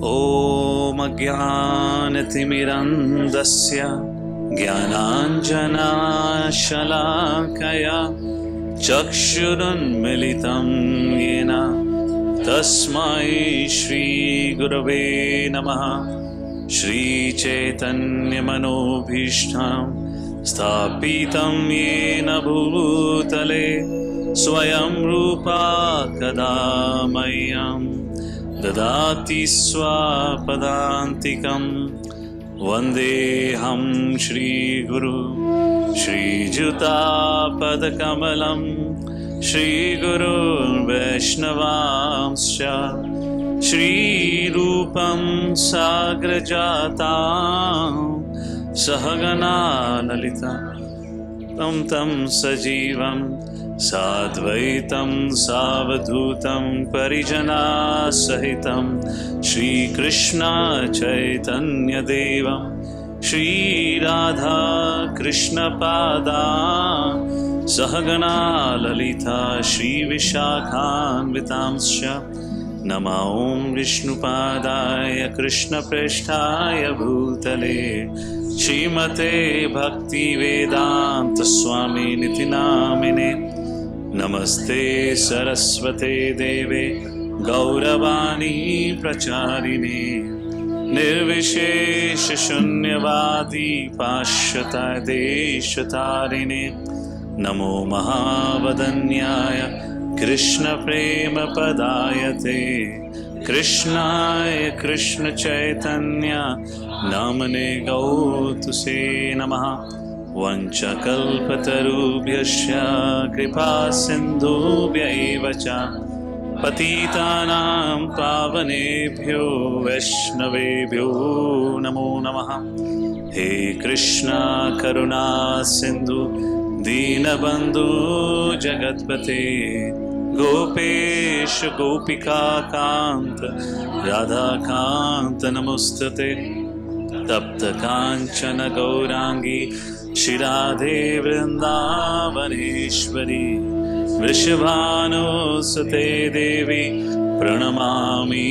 ॐ अज्ञानतिमिरन्धस्य ज्ञानाञ्जनशलाकया चक्षुरुन्मिलितं येन तस्मै श्रीगुरवे नमः। श्रीचैतन्यमनोभीष्टं स्थापितं येन भूतले स्वयं रूपा कदा मह्यं ददाति स्वापदान्तिकं। वन्देऽहं श्रीगुरु श्रीयुतापदकमलं श्रीगुरुर्वैष्णवांश्च श्रीरूपं साग्रजातां सहगना ललिता तं सजीवं साद्वैतं सावधूतं परिजनासहितं श्रीकृष्ण चैतन्यदेवं श्रीराधा कृष्णपादान् सहगना ललिता श्रीविशाखान्वितांश्च। नमो ॐ विष्णुपादाय कृष्णप्रेष्ठाय भूतले श्रीमते भक्तिवेदान्त स्वामिनिति नामिने। नमस्ते सरस्वते देवे गौरवाणी प्रचारिणे निर्विशेषशून्यवादी पाश्चात्यदेशतारिणे। नमो महावदन्याय कृष्णप्रेमपदायते कृष्णाय कृष्णचैतन्य नामने गौतुसे नमः। वंशकल्पतरुभ्यश्च कृपासिन्धुभ्य एव च पतितानां पावनेभ्यो वैष्णवेभ्यो नमो नमः। हे कृष्णा करुणा सिन्धु दीनबन्धु जगत्पते गोपेश गोपिकाकान्त राधाकान्त नमोस्तुते। तप्त कांचन गौरांगी श्रीराधे वृंदावनेश्वरी वृषभानुसुते देवी प्रणमामि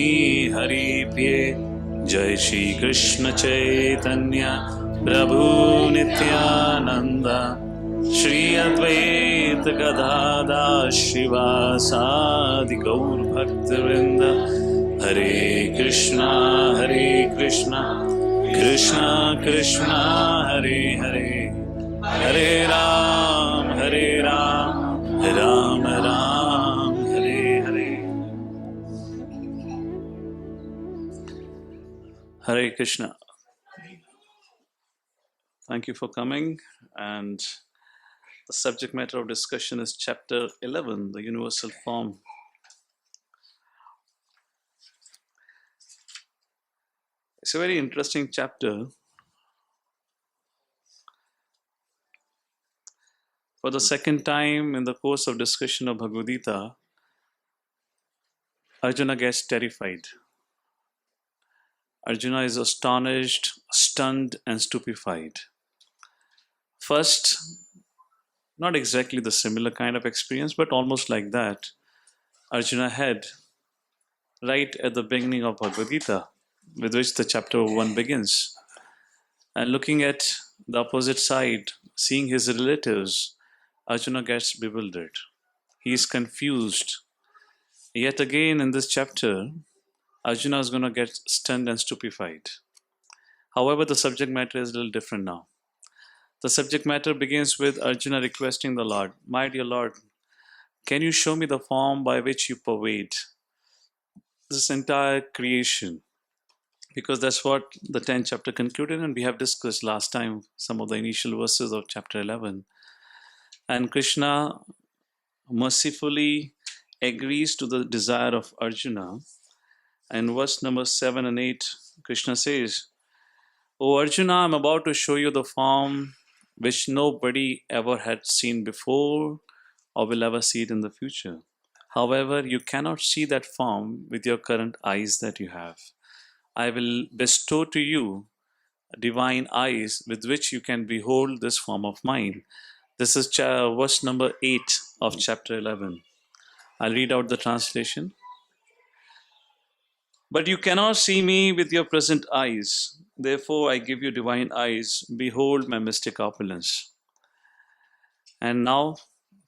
हरिप्रिये। जय श्री कृष्ण चैतन्य प्रभु नित्यानंद श्री अद्वैत गदाधर श्रीवासादि गौर भक्तवृंद। हरे कृष्णा कृष्णा कृष्णा हरे हरे, हरे Ram Ram Ram Hare Hare. Hare Krishna. Thank you for coming, and the subject matter of discussion is chapter 11, the universal form. It's a very interesting chapter. For the second time in the course of discussion of Bhagavad Gita, Arjuna gets terrified. Arjuna is astonished, stunned, and stupefied. First, not exactly the similar kind of experience, but almost like that, Arjuna had right at the beginning of Bhagavad Gita, with which the chapter 1 begins. And looking at the opposite side, seeing his relatives, Arjuna gets bewildered. He is confused. Yet again in this chapter, Arjuna is going to get stunned and stupefied. However, the subject matter is a little different now. The subject matter begins with Arjuna requesting the Lord, "My dear Lord, can you show me the form by which you pervade this entire creation?" Because that's what the 10th chapter concluded, and we have discussed last time some of the initial verses of chapter 11. And Krishna mercifully agrees to the desire of Arjuna. And verse number 7 and 8, Krishna says, "O Arjuna, I'm about to show you the form which nobody ever had seen before or will ever see it in the future. However, you cannot see that form with your current eyes that you have. I will bestow to you divine eyes with which you can behold this form of mine." This is verse number 8 of chapter 11. I'll read out the translation. But you cannot see me with your present eyes. Therefore, I give you divine eyes. Behold my mystic opulence. And now,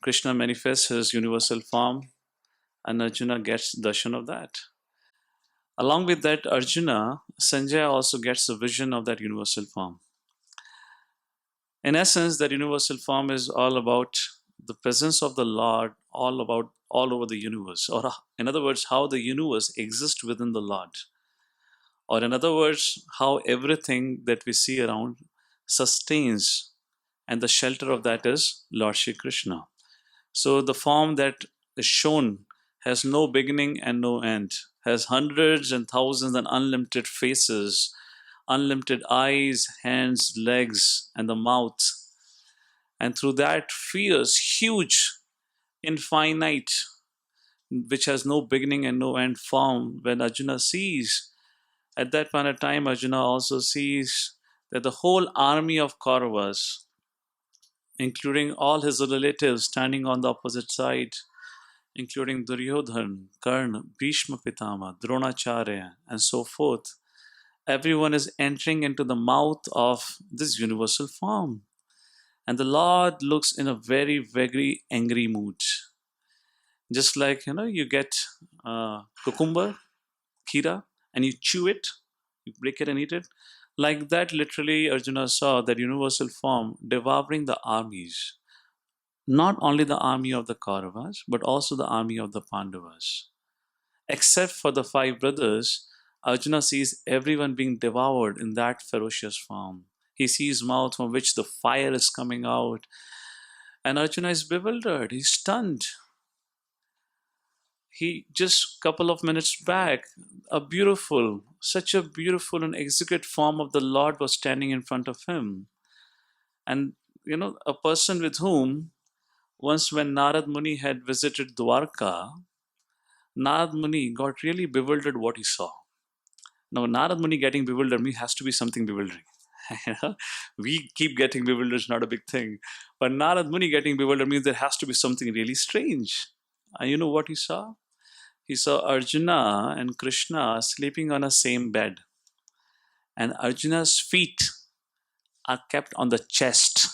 Krishna manifests his universal form, and Arjuna gets darshan of that. Along with that, Arjuna, Sanjaya also gets a vision of that universal form. In essence, that universal form is all about the presence of the Lord, all about all over the universe. Or, in other words, how the universe exists within the Lord. Or, in other words, how everything that we see around sustains, and the shelter of that is Lord Shri Krishna. So, the form that is shown has no beginning and no end, has hundreds and thousands and unlimited faces, unlimited eyes, hands, legs, and the mouth. And through that fierce, huge, infinite, which has no beginning and no end form, when Arjuna sees, at that point of time, Arjuna also sees that the whole army of Kauravas, including all his relatives standing on the opposite side, including Duryodhan, Karna, Bhishma Pitama, Dronacharya, and so forth, everyone is entering into the mouth of this universal form. And the Lord looks in a very, very angry mood. Just like, you get cucumber, kira, and you chew it, you break it and eat it. Like that, literally, Arjuna saw that universal form devouring the armies. Not only the army of the Kauravas, but also the army of the Pandavas. Except for the five brothers, Arjuna sees everyone being devoured in that ferocious form. He sees mouth from which the fire is coming out. And Arjuna is bewildered, he's stunned. He just couple of minutes back, such a beautiful and exquisite form of the Lord was standing in front of him. And a person with whom once when Narad Muni had visited Dwarka, Narad Muni got really bewildered what he saw. Now, Narad Muni getting bewildered means has to be something bewildering. We keep getting bewildered, is not a big thing. But Narad Muni getting bewildered means there has to be something really strange. And you know what he saw? He saw Arjuna and Krishna sleeping on a same bed. And Arjuna's feet are kept on the chest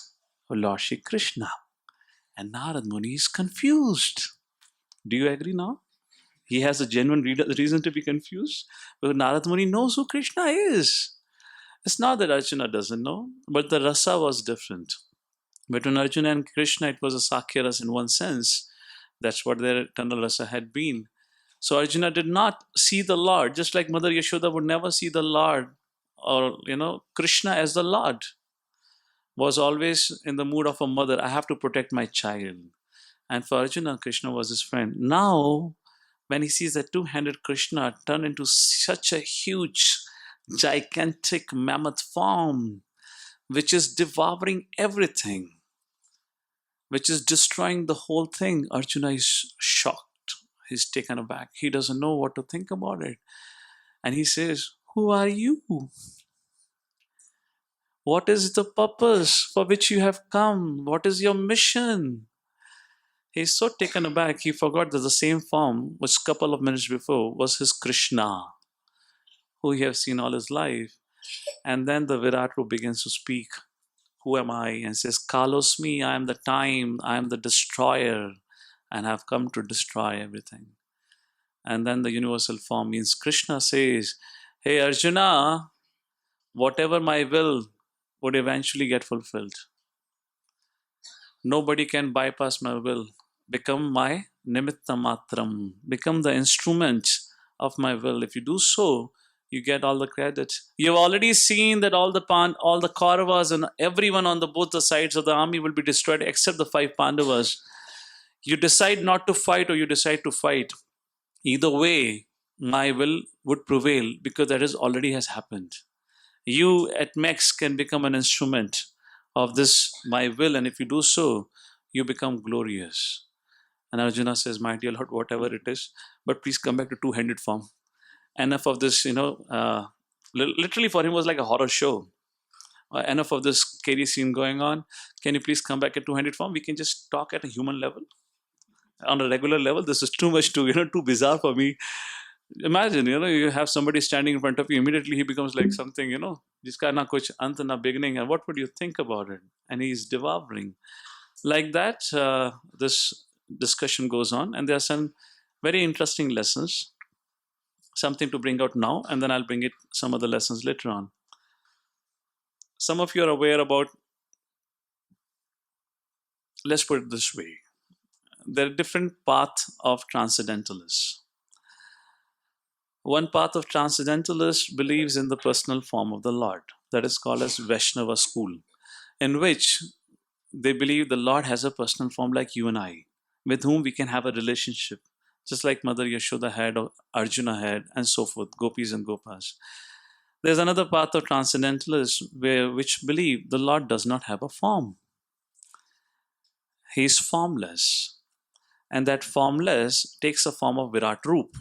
of Lord Shri Krishna. And Narad Muni is confused. Do you agree now? He has a genuine reason to be confused. Because Narad Muni knows who Krishna is. It's not that Arjuna doesn't know, but the rasa was different. Between Arjuna and Krishna, it was a Sakya rasa in one sense. That's what their eternal rasa had been. So Arjuna did not see the Lord, just like Mother Yashoda would never see the Lord or, Krishna as the Lord. Was always in the mood of a mother. I have to protect my child. And for Arjuna, Krishna was his friend. Now, when he sees the two-handed Krishna turn into such a huge, gigantic mammoth form, which is devouring everything, which is destroying the whole thing, Arjuna is shocked. He's taken aback. He doesn't know what to think about it. And he says, "Who are you? What is the purpose for which you have come? What is your mission?" He's so taken aback, he forgot that the same form, which a couple of minutes before was his Krishna, who he has seen all his life. And then the Virat Rupa begins to speak. Who am I? And says, Kalosmi, I am the time, I am the destroyer, and have come to destroy everything. And then the universal form means Krishna says, hey Arjuna, whatever my will would eventually get fulfilled. Nobody can bypass my will. Become my nimitta matram. Become the instrument of my will. If you do so, you get all the credit. You've already seen that all the Kauravas and everyone on both the sides of the army will be destroyed except the five Pandavas. You decide not to fight or you decide to fight. Either way, my will would prevail because that already has happened. You at max can become an instrument of this, my will, and if you do so, you become glorious. And Arjuna says, my dear Lord, whatever it is, but please come back to two-handed form. Enough of this, literally for him was like a horror show. Enough of this scary scene going on. Can you please come back at two-handed form? We can just talk at a human level. On a regular level, this is too much too bizarre for me. Imagine, you have somebody standing in front of you, immediately he becomes like something, jiska na kuch ant na beginning, and what would you think about it? And he's devouring. Like that, this discussion goes on, and there are some very interesting lessons, something to bring out now, and then I'll bring it some other lessons later on. Some of you are aware about, let's put it this way, there are different paths of transcendentalists. One path of transcendentalists believes in the personal form of the Lord, that is called as Vaishnava school, in which they believe the Lord has a personal form like you and I, with whom we can have a relationship, just like Mother Yashoda had or Arjuna had, and so forth, gopis and gopas. There's another path of transcendentalists which believe the Lord does not have a form. He is formless. And that formless takes a form of Virat Rupa,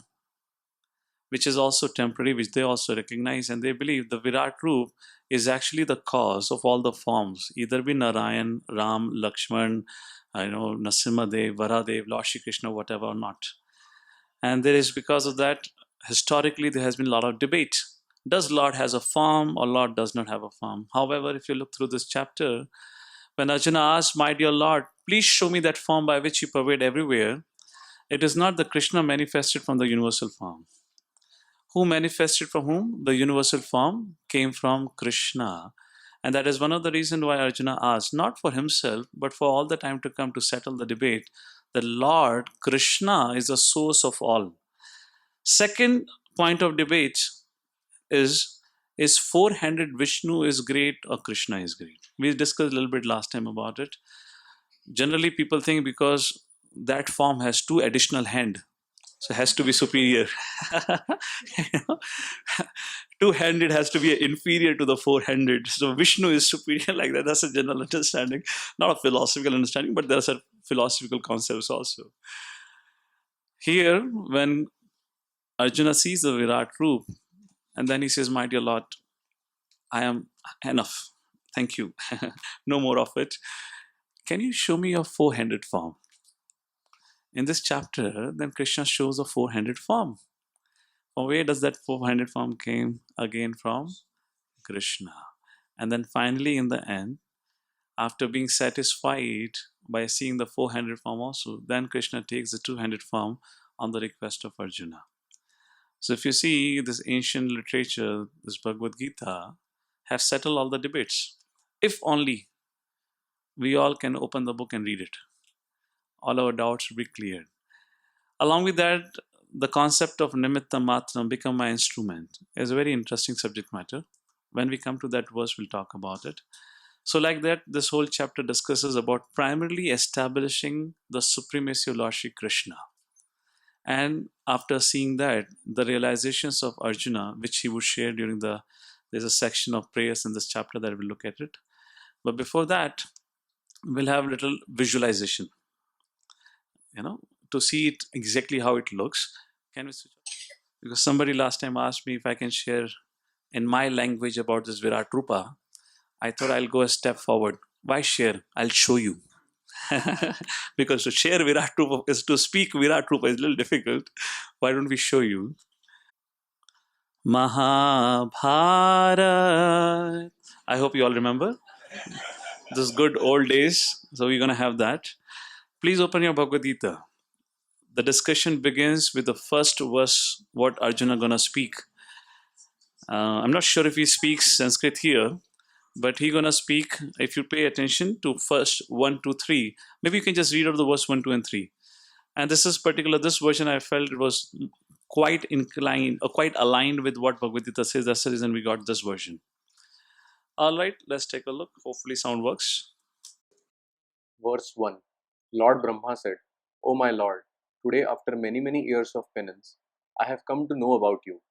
which is also temporary, which they also recognize. And they believe the Virat Rupa is actually the cause of all the forms, either be Narayan, Ram, Lakshman, Narasimhadev, Varadev, Lord Shri Krishna, whatever or not. And there is, because of that, historically there has been a lot of debate. Does Lord has a form or Lord does not have a form? However, if you look through this chapter, when Arjuna asked, my dear Lord, please show me that form by which you pervade everywhere, it is not the Krishna manifested from the universal form. Who manifested from whom? The universal form came from Krishna. And that is one of the reasons why Arjuna asked, not for himself, but for all the time to come to settle the debate, the Lord Krishna is the source of all. Second point of debate is four-handed Vishnu is great or Krishna is great? We discussed a little bit last time about it. Generally, people think because that form has two additional hands, so it has to be superior. Two-handed has to be inferior to the four-handed. So Vishnu is superior like that. That's a general understanding. Not a philosophical understanding, but there are some philosophical concepts also. Here, when Arjuna sees the Virat Rupa, and then he says, my dear Lord, I am enough. Thank you. No more of it. Can you show me your four-handed form? In this chapter, then Krishna shows a four-handed form. From where does that four-handed form came? Again from Krishna. And then finally in the end, after being satisfied by seeing the four-handed form also, then Krishna takes the two-handed form on the request of Arjuna. So if you see this ancient literature, this Bhagavad Gita, have settled all the debates. If only we all can open the book and read it, all our doubts will be cleared. Along with that, the concept of nimitta matram, become my instrument, is a very interesting subject matter. When we come to that verse, we'll talk about it. So like that, this whole chapter discusses about primarily establishing the supremacy of Lord Shri Krishna. And after seeing that, the realizations of Arjuna, which he would share during there's a section of prayers in this chapter that we'll look at it. But before that, we'll have a little visualization, to see it exactly how it looks. Can we switch off? Because somebody last time asked me if I can share in my language about this Virat Rupa. I thought I'll go a step forward. Why share? I'll show you. Because to share Virat Rupa is to speak Virat Rupa is a little difficult. Why don't we show you? Mahabharat. I hope you all remember. This good old days. So we're going to have that. Please open your Bhagavad Gita. The discussion begins with the first verse, what Arjuna gonna speak. I'm not sure if he speaks Sanskrit here, but he gonna speak, if you pay attention to first 1, 2, 3, maybe you can just read out the verse 1, 2, and 3. And this version I felt it was quite inclined or quite aligned with what Bhagavad Gita says. That's the reason we got this version. All right, let's take a look. Hopefully sound works. Verse 1. Lord Brahma said, O my Lord, today after many years of penance, I have come to know about you.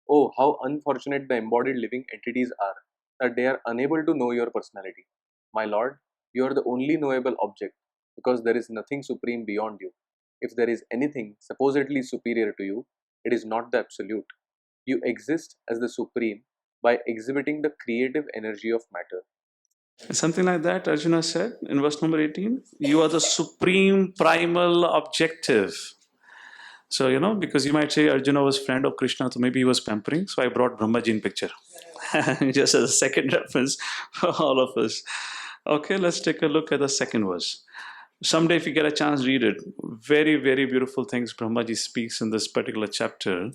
Oh, how unfortunate the embodied living entities are, that they are unable to know your personality. My Lord, you are the only knowable object, because there is nothing supreme beyond you. If there is anything supposedly superior to you, it is not the absolute. You exist as the supreme by exhibiting the creative energy of matter. Something like that, Arjuna said in verse number 18. You are the supreme primal objective. So, because you might say Arjuna was friend of Krishna, so maybe he was pampering. So I brought Brahmaji in picture. Just as a second reference for all of us. Okay, let's take a look at the second verse. Someday, if you get a chance, read it. Very, very beautiful things Brahmaji speaks in this particular chapter.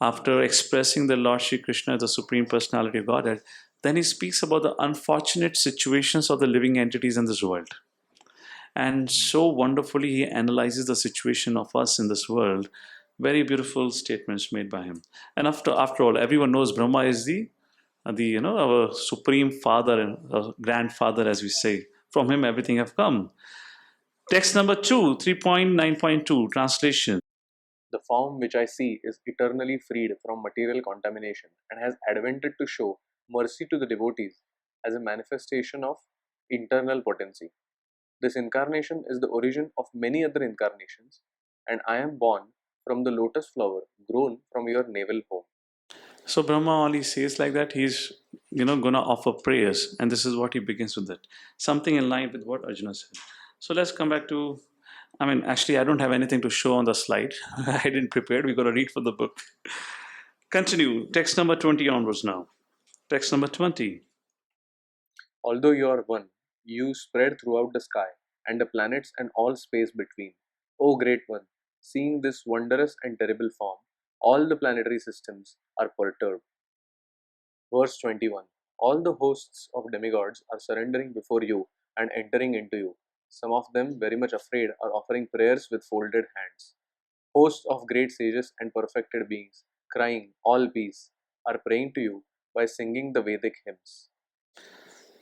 After expressing the Lord Shri Krishna as the Supreme Personality of Godhead, then he speaks about the unfortunate situations of the living entities in this world. And so wonderfully, he analyzes the situation of us in this world. Very beautiful statements made by him. And after all, everyone knows Brahma is our supreme father and grandfather, as we say. From him, everything have come. Text number 2, 3.9.2, translation. The form which I see is eternally freed from material contamination and has advented to show mercy to the devotees as a manifestation of internal potency. This incarnation is the origin of many other incarnations, and I am born from the lotus flower grown from your navel home. So Brahma only says like that. He's gonna offer prayers, and this is what he begins with that. Something in line with what Arjuna said. So let's come back to. I mean, actually, I don't have anything to show on the slide. I didn't prepare. We got to read from the book. Continue. Text number 20 onwards now. Text number 20. Although you are one, you spread throughout the sky and the planets and all space between. O Great One, seeing this wondrous and terrible form, all the planetary systems are perturbed. Verse 21. All the hosts of demigods are surrendering before you and entering into you. Some of them, very much afraid, are offering prayers with folded hands. Hosts of great sages and perfected beings, crying, All peace, are praying to you by singing the Vedic hymns.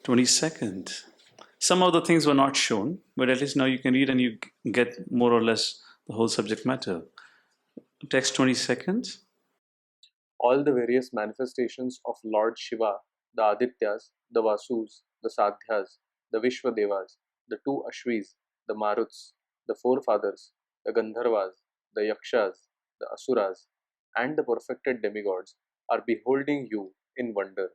22nd. Some of the things were not shown, but at least now you can read and you get more or less the whole subject matter. Text 22nd. All the various manifestations of Lord Shiva, the Adityas, the Vasus, the Sadhyas, the Vishwadevas, the two Ashvis, the Maruts, the forefathers, the Gandharvas, the Yakshas, the Asuras, and the perfected demigods are beholding you in wonder.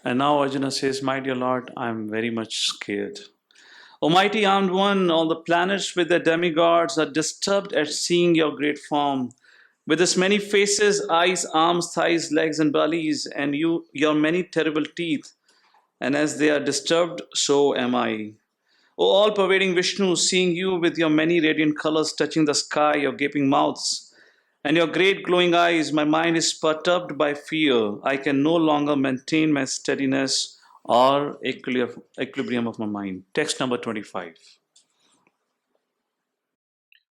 And now Arjuna says, My dear Lord, I am very much scared. Almighty armed one, all the planets with their demigods are disturbed at seeing your great form. With its many faces, eyes, arms, thighs, legs, and bellies, and your many terrible teeth. And as they are disturbed, so am I. O all pervading Vishnu, seeing you with your many radiant colors touching the sky, your gaping mouths, and your great glowing eyes, my mind is perturbed by fear. I can no longer maintain my steadiness or equilibrium of my mind. Text number 25.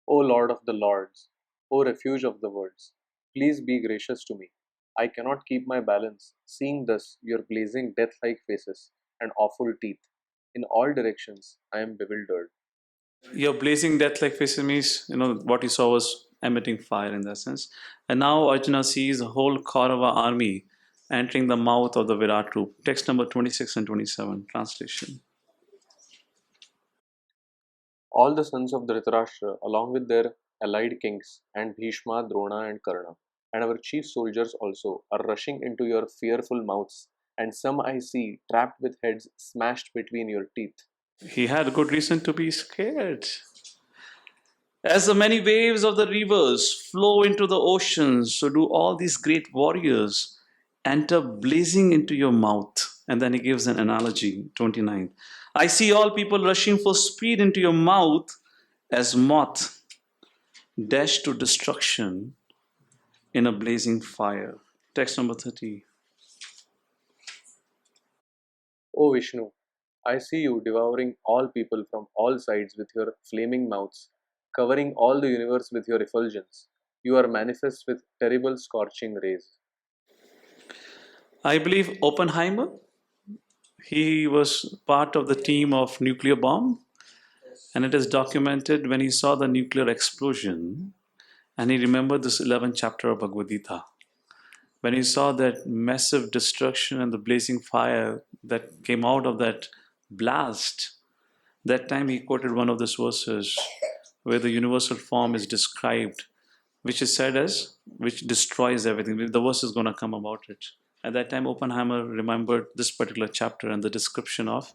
O Lord of the Lords, O refuge of the worlds, please be gracious to me. I cannot keep my balance, seeing thus your blazing death like faces and awful teeth. In all directions, I am bewildered. Your blazing death like faces means, what he saw was emitting fire in that sense. And now Arjuna sees the whole Kaurava army entering the mouth of the Virat Rupa. Text number 26 and 27, translation. All the sons of Dhritarashtra, along with their allied kings, and Bhishma, Drona, and Karna, and our chief soldiers also, are rushing into your fearful mouths, and some I see trapped with heads smashed between your teeth. He had good reason to be scared. As the many waves of the rivers flow into the oceans, so do all these great warriors enter blazing into your mouth. And then he gives an analogy, 29. I see all people rushing for speed into your mouth as moth dashed to destruction in a blazing fire. Text number 30. O Vishnu, I see you devouring all people from all sides with your flaming mouths, covering all the universe with your effulgence. You are manifest with terrible scorching rays. I believe Oppenheimer, he was part of the team of nuclear bomb, and it is documented when he saw the nuclear explosion and he remembered this 11th chapter of Bhagavad Gita. When he saw that massive destruction and the blazing fire that came out of that blast, that time he quoted one of these verses where the universal form is described, which is said as, which destroys everything. The verse is going to come about it. At that time, Oppenheimer remembered this particular chapter and the description of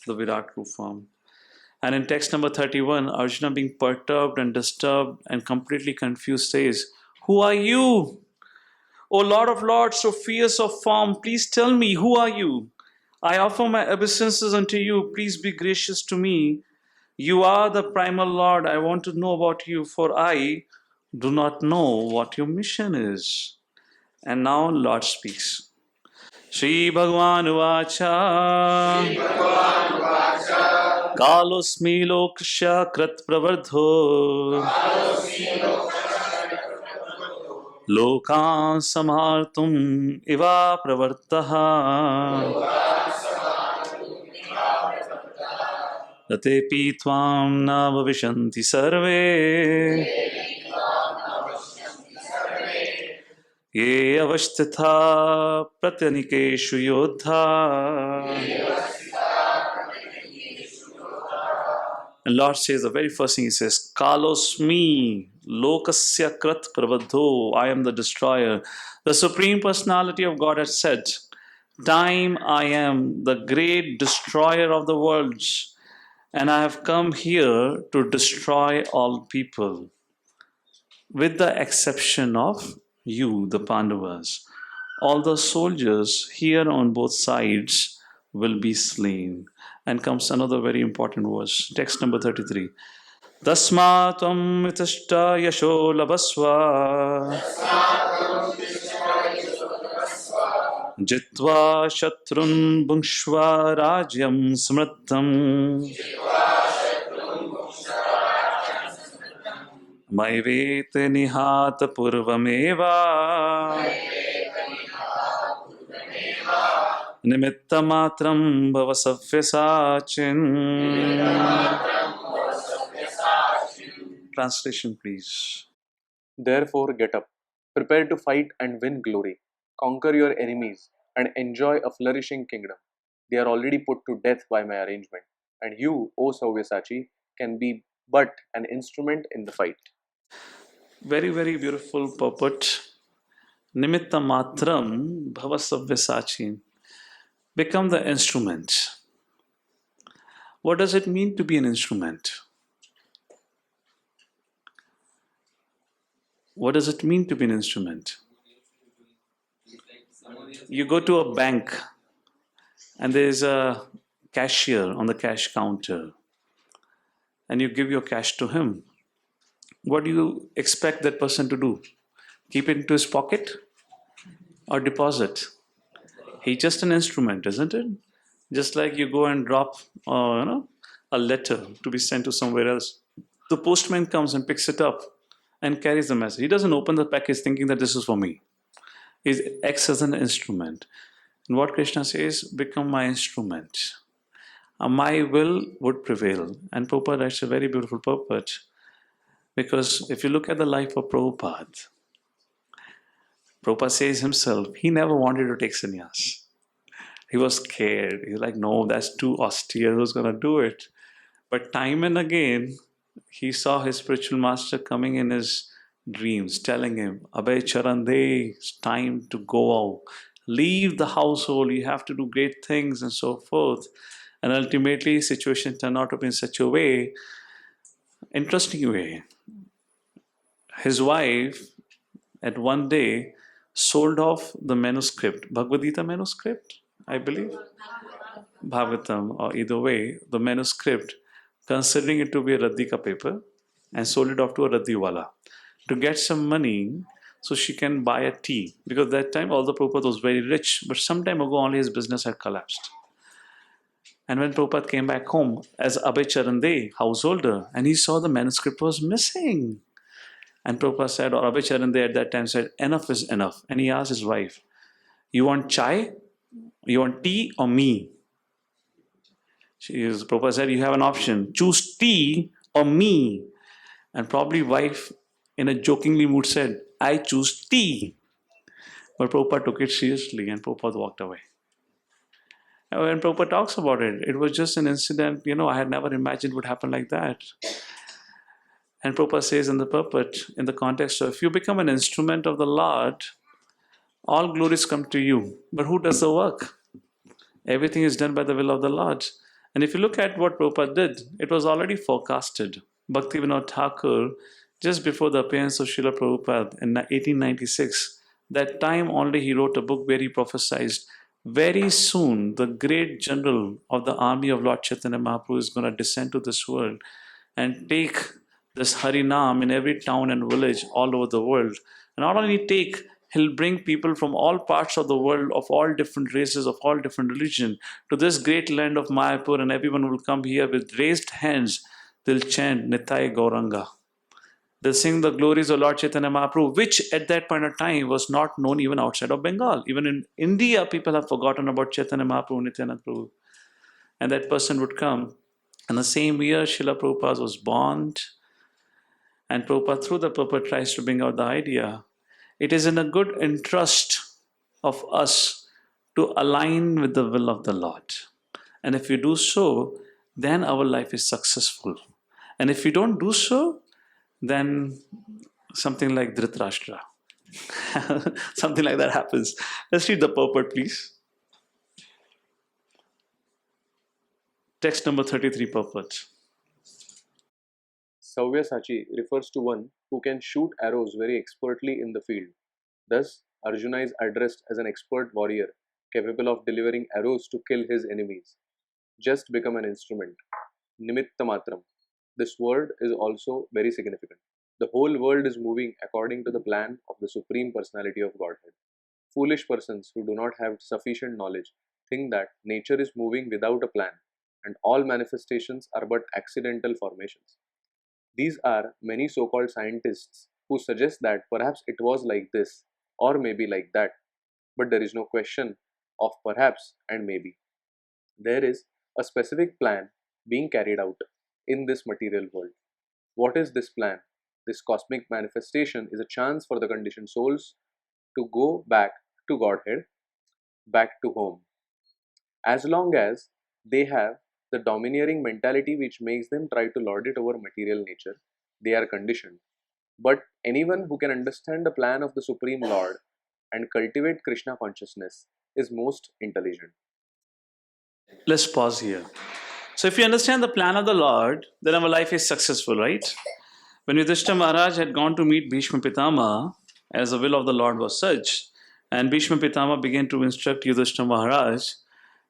the Virat Rupa form. And in text number 31, Arjuna, being perturbed and disturbed and completely confused, says, "Who are you? O Lord of Lords, so fierce of form, please tell me, who are you? I offer my obeisances unto you. Please be gracious to me. You are the primal Lord. I want to know about you, for I do not know what your mission is." And now Lord speaks. Shri Bhagavan Uvacha Kalosmi Lokasya Krat Pravardho Lokan Samhartum Iva Pravartaha Tatepi Tvam Na Bhavishanti Sarve Ye Avashtitha Pratyanikeshu Yodha. And Lord says, the very first thing He says, Kalosmi Lokasya Krat Pravadho. I am the destroyer. The Supreme Personality of God has said, "Time I am the great destroyer of the worlds, and I have come here to destroy all people, with the exception of you, the Pandavas. All the soldiers here on both sides will be slain." And comes another very important verse, text number 33. Tasmatvam itashta yasho labasva jitva shatrun bhungshva rajyam smritam maivete nihata purvameva nimittamatram bhavasavya. Translation, please. Therefore, get up, prepare to fight and win glory, conquer your enemies, and enjoy a flourishing kingdom. They are already put to death by my arrangement, and you, O Sauyasachi, can be but an instrument in the fight. Very, very beautiful purport. Nimitta matram bhavasavya. Become the instrument. What does it mean to be an instrument? What does it mean to be an instrument? You go to a bank and there's a cashier on the cash counter and you give your cash to him. What do you expect that person to do? Keep it into his pocket or deposit? He's just an instrument, isn't it? Just like you go and drop a letter to be sent to somewhere else. The postman comes and picks it up and carries the message. He doesn't open the package thinking that this is for me. He acts as an instrument. And what Krishna says, become my instrument. My will would prevail. And Prabhupada writes a very beautiful purport. Because if you look at the life of Prabhupada, Prabhupada says himself, he never wanted to take sannyas. He was scared. He's like, no, that's too austere. Who's going to do it? But time and again, he saw his spiritual master coming in his dreams, telling him, Abhay Charande, it's time to go out. Leave the household. You have to do great things and so forth. And ultimately, situation turned out to be in such a way, interesting way. His wife, at one day, sold off the manuscript, Bhagavad Gita manuscript, I believe, Bhagavatam, or either way, the manuscript, considering it to be a Radhika paper, and sold it off to a Radhiwala to get some money so she can buy a tea. Because that time, although Prabhupada was very rich, but some time ago only his business had collapsed. And when Prabhupada came back home as Abhay Charande, householder, and he saw the manuscript was missing. And Prabhupada said, or Abhay Charande at that time said, enough is enough. And he asked his wife, you want chai? You want tea or me? Prabhupada said, you have an option. Choose tea or me. And probably wife in a jokingly mood said, I choose tea. But Prabhupada took it seriously and Prabhupada walked away. And when Prabhupada talks about it, it was just an incident, I had never imagined would happen like that. And Prabhupada says in the purport, in the context of, if you become an instrument of the Lord, all glories come to you. But who does the work? Everything is done by the will of the Lord. And if you look at what Prabhupada did, it was already forecasted. Bhaktivinoda Thakur, just before the appearance of Srila Prabhupada in 1896, that time only he wrote a book where he prophesied very soon the great general of the army of Lord Chaitanya Mahaprabhu is going to descend to this world and take this Harinam in every town and village all over the world. And not only take, he'll bring people from all parts of the world, of all different races, of all different religion, to this great land of Mayapur, and everyone will come here with raised hands. They'll chant Nitai Gauranga. They'll sing the glories of Lord Chaitanya Mahaprabhu, which at that point of time was not known even outside of Bengal. Even in India, people have forgotten about Chaitanya Mahaprabhu, Nityananda Prabhu. And that person would come. And the same year, Srila Prabhupada was born. And Prabhupada, through the purport, tries to bring out the idea. It is in a good interest of us to align with the will of the Lord. And if we do so, then our life is successful. And if we don't do so, then something like Dhritarashtra. Something like that happens. Let's read the purport, please. Text number 33, purport. Savyasachi refers to one who can shoot arrows very expertly in the field. Thus, Arjuna is addressed as an expert warrior capable of delivering arrows to kill his enemies. Just become an instrument. Nimitta matram. This word is also very significant. The whole world is moving according to the plan of the Supreme Personality of Godhead. Foolish persons who do not have sufficient knowledge think that nature is moving without a plan and all manifestations are but accidental formations. These are many so called scientists who suggest that perhaps it was like this or maybe like that, but there is no question of perhaps and maybe. There is a specific plan being carried out in this material world. What is this plan? This cosmic manifestation is a chance for the conditioned souls to go back to Godhead, back to home. As long as they have the domineering mentality which makes them try to lord it over material nature, they are conditioned. But anyone who can understand the plan of the Supreme Lord and cultivate Krishna consciousness is most intelligent. Let's pause here. So, if you understand the plan of the Lord, then our life is successful, right? When Yudhishthira Maharaj had gone to meet Bhishma Pitama, as the will of the Lord was such, and Bhishma Pitama began to instruct Yudhishthira Maharaj,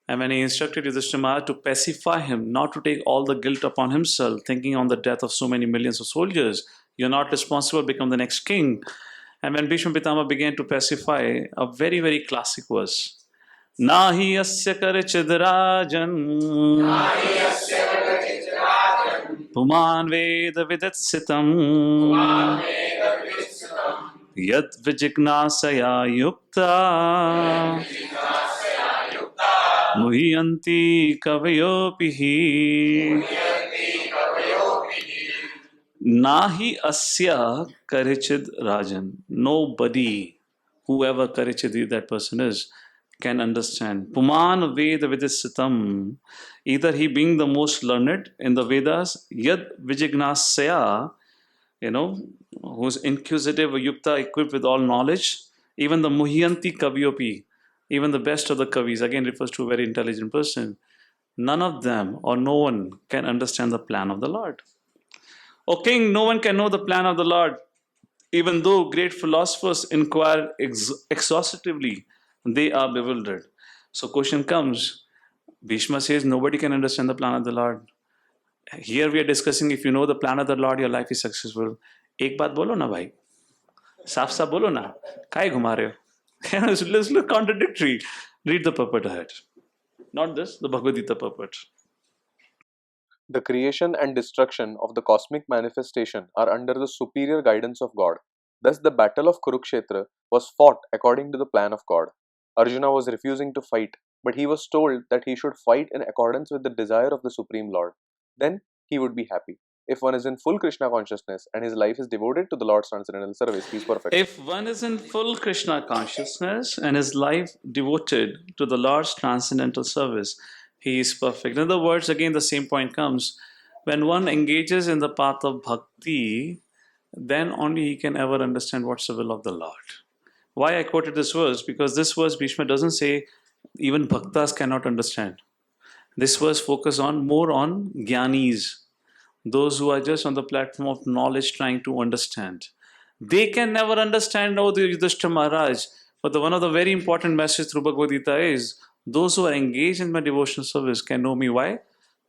and when he instructed Yudhishthira Maharaj to pacify him, not to take all the guilt upon himself, thinking on the death of so many millions of soldiers, you're not responsible, become the next king. And when Bhishma Pitama began to pacify, a very, very classic verse. Nahi asya karichidrajan Puman Veda Vidatsitam Yad Vijignasaya Yukta Muhyanti Kavayopihi Nahi Asya Karichid Rajan. Nobody, whoever Karichid that person is, can understand. Puman Veda Vidissitam. Either he being the most learned in the Vedas, Yad Vijignasya, who's inquisitive, yukta, equipped with all knowledge, even the Muhyanti Kavyopi, even the best of the Kavis, again refers to a very intelligent person. None of them or no one can understand the plan of the Lord. O king, no one can know the plan of the Lord. Even though great philosophers inquire exhaustively, they are bewildered. So question comes, Bhishma says nobody can understand the plan of the Lord. Here we are discussing if you know the plan of the Lord, your life is successful. एक बात बोलो ना भाई, साफ साफ बोलो ना, काहे घुमा रहे हो? It's look contradictory. Read the purport ahead. Not this, the Bhagavad Gita purport. The creation and destruction of the cosmic manifestation are under the superior guidance of God. Thus, the battle of Kurukshetra was fought according to the plan of God. Arjuna was refusing to fight, but he was told that he should fight in accordance with the desire of the Supreme Lord. Then he would be happy. If one is in full Krishna consciousness and his life is devoted to the Lord's transcendental service, he is perfect. If one is in full Krishna consciousness and his life devoted to the Lord's transcendental service, he is perfect. In other words, again, the same point comes. When one engages in the path of bhakti, then only he can ever understand what's the will of the Lord. Why I quoted this verse? Because this verse, Bhishma doesn't say even bhaktas cannot understand. This verse focuses on more on Gyanis, those who are just on the platform of knowledge trying to understand. They can never understand, oh, the Yudhishthira Maharaj. But one of the very important messages through Bhagavad Gita is those who are engaged in my devotional service can know me. Why?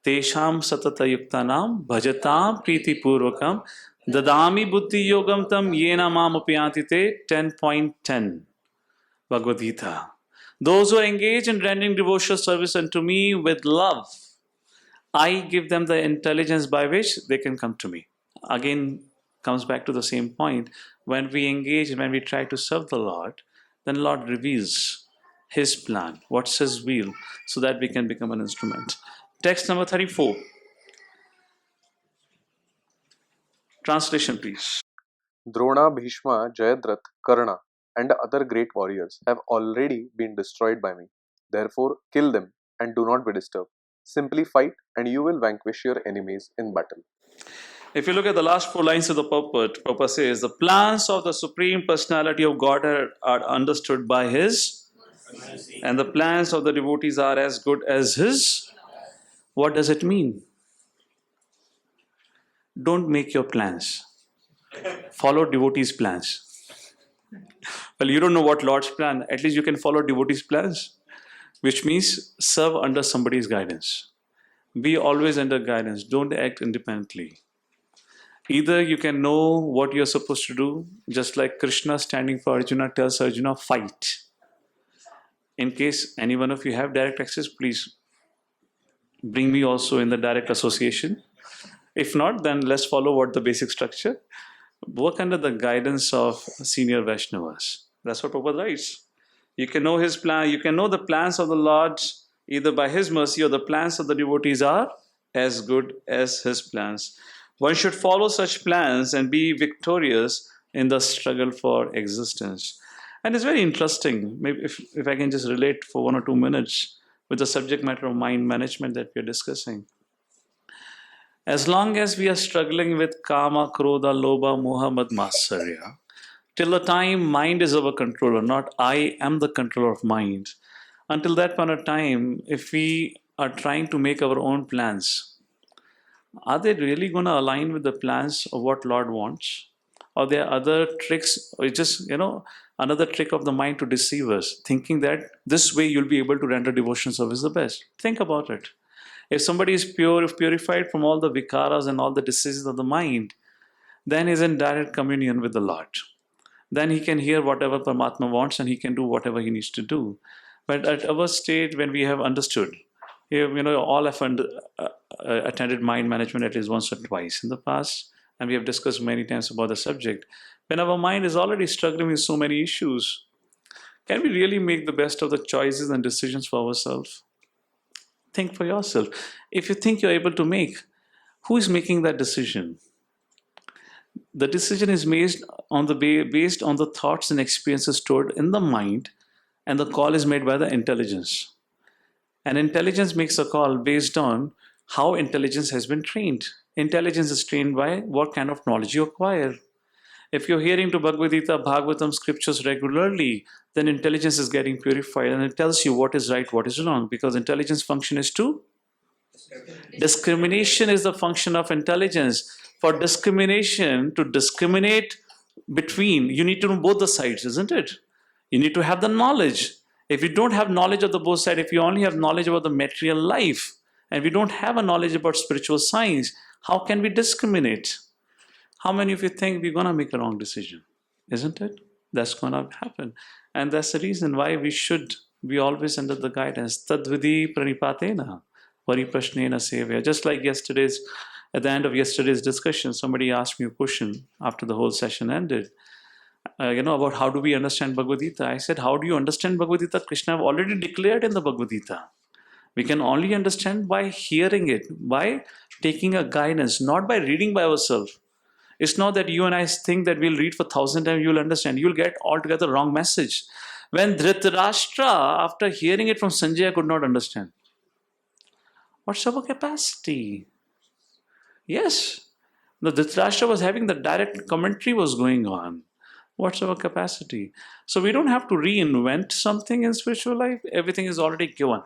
Tesham satata yuktanam bhajatam priti purvakam dadami buddhi yogam tam yena mam upyanti te 10.10 Bhagavad Gita. Those who are engaged in rendering devotional service unto me with love, I give them the intelligence by which they can come to me. Again, comes back to the same point. When we engage and when we try to serve the Lord, then Lord reveals His plan, what's His will, so that we can become an instrument. Text number 34. Translation, please. Drona, Bhishma, Jayadratha, Karna, and other great warriors have already been destroyed by me. Therefore, kill them and do not be disturbed. Simply fight, and you will vanquish your enemies in battle. If you look at the last four lines of the purport, purpose says, the plans of the Supreme Personality of Godhead are understood by His, and the plans of the devotees are as good as His. What does it mean? Don't make your plans. Follow devotees' plans. Well, you don't know what Lord's plan, at least you can follow devotees' plans, which means serve under somebody's guidance. Be always under guidance. Don't act independently. Either you can know what you're supposed to do, just like Krishna standing for Arjuna tells Arjuna, fight. In case any one of you have direct access, please bring me also in the direct association. If not, then let's follow what the basic structure. Work under the guidance of senior Vaishnavas. That's what Prabhupada writes. You can know His plan, you can know the plans of the Lord either by His mercy or the plans of the devotees are as good as His plans. One should follow such plans and be victorious in the struggle for existence. And it's very interesting, maybe if I can just relate for 1 or 2 minutes with the subject matter of mind management that we're discussing. As long as we are struggling with kama, krodha, lobha, moha, mad, matsarya, till the time mind is our controller, not I am the controller of mind, until that point of time, if we are trying to make our own plans, are they really going to align with the plans of what Lord wants? Or there are other tricks, or just, another trick of the mind to deceive us, thinking that this way you'll be able to render devotion service the best. Think about it. If somebody is pure, if purified from all the vikaras and all the diseases of the mind, then he's in direct communion with the Lord. Then he can hear whatever Paramatma wants and he can do whatever he needs to do. But at our stage, when we have understood, all have attended mind management at least once or twice in the past, and we have discussed many times about the subject. When our mind is already struggling with so many issues, can we really make the best of the choices and decisions for ourselves? Think for yourself. If you think you're able to make, who is making that decision? The decision is based on the thoughts and experiences stored in the mind, and the call is made by the intelligence. And intelligence makes a call based on how intelligence has been trained. Intelligence is trained by what kind of knowledge you acquire. If you're hearing to Bhagavad Gita, Bhagavatam scriptures regularly, then intelligence is getting purified and it tells you what is right, what is wrong, because intelligence function is to discrimination is the function of intelligence. For discrimination, to discriminate between, you need to know both the sides, isn't it? You need to have the knowledge. If you don't have knowledge of the both sides, if you only have knowledge about the material life, and we don't have a knowledge about spiritual science, how can we discriminate? How many of you think we're going to make a wrong decision? Isn't it? That's going to happen. And that's the reason why we should be always under the guidance. Tadvidi pranipatena, variprashnena sevya. Just like at the end of yesterday's discussion, somebody asked me a question after the whole session ended. About how do we understand Bhagavad Gita. I said, how do you understand Bhagavad Gita? Krishna have already declared in the Bhagavad Gita. We can only understand by hearing it, by taking a guidance, not by reading by ourselves. It's not that you and I think that we'll read for 1,000 times, you'll understand. You'll get altogether wrong message. When Dhritarashtra, after hearing it from Sanjaya, could not understand. What's our capacity? Yes, the Dhritarashtra was having the direct commentary was going on. What's our capacity? So we don't have to reinvent something in spiritual life. Everything is already given.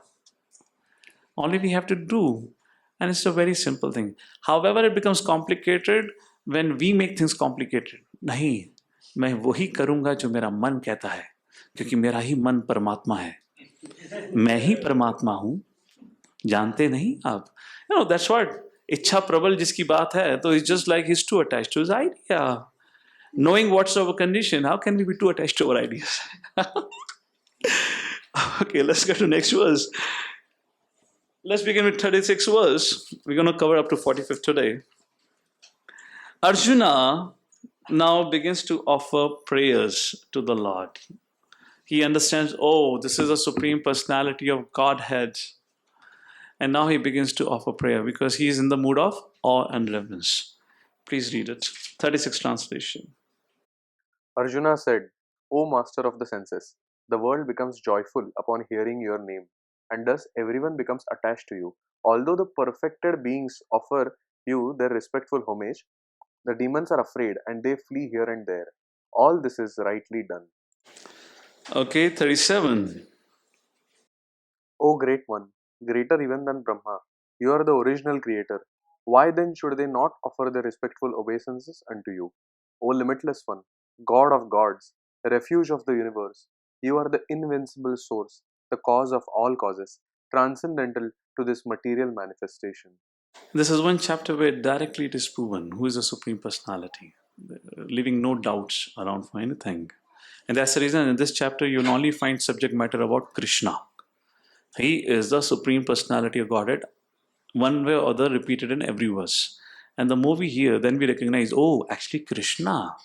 Only we have to do. And it's a very simple thing. However, it becomes complicated when we make things complicated. नहीं, मैं वही करूंगा जो मेरा मन कहता है, क्योंकि मेरा ही मन परमात्मा है. मैं ही परमात्मा हूं, जानते नहीं आप. That's what इच्छा प्रबल जिसकी बात है, तो it's just like he's too attached to his idea. Knowing what's our condition, how can we be too attached to our ideas? Okay, let's go to next verse. Let's begin with 36th verse. We're going to cover up to 45th today. Arjuna now begins to offer prayers to the Lord. He understands, oh, this is a supreme personality of Godhead. And now he begins to offer prayer because he is in the mood of awe and reverence. Please read it. 36th translation. Arjuna said, O master of the senses, the world becomes joyful upon hearing your name, and thus everyone becomes attached to you. Although the perfected beings offer you their respectful homage, the demons are afraid and they flee here and there. All this is rightly done. Okay, 37. O great one, greater even than Brahma, you are the original creator. Why then should they not offer their respectful obeisances unto you? O limitless one, God of gods, refuge of the universe, you are the invincible source, the cause of all causes, transcendental to this material manifestation. This is one chapter where directly it is proven who is the Supreme Personality, leaving no doubts around for anything. And that's the reason in this chapter you'll only find subject matter about Krishna. He is the Supreme Personality of Godhead, one way or other repeated in every verse. And the more we hear, then we recognize, oh, actually Krishna.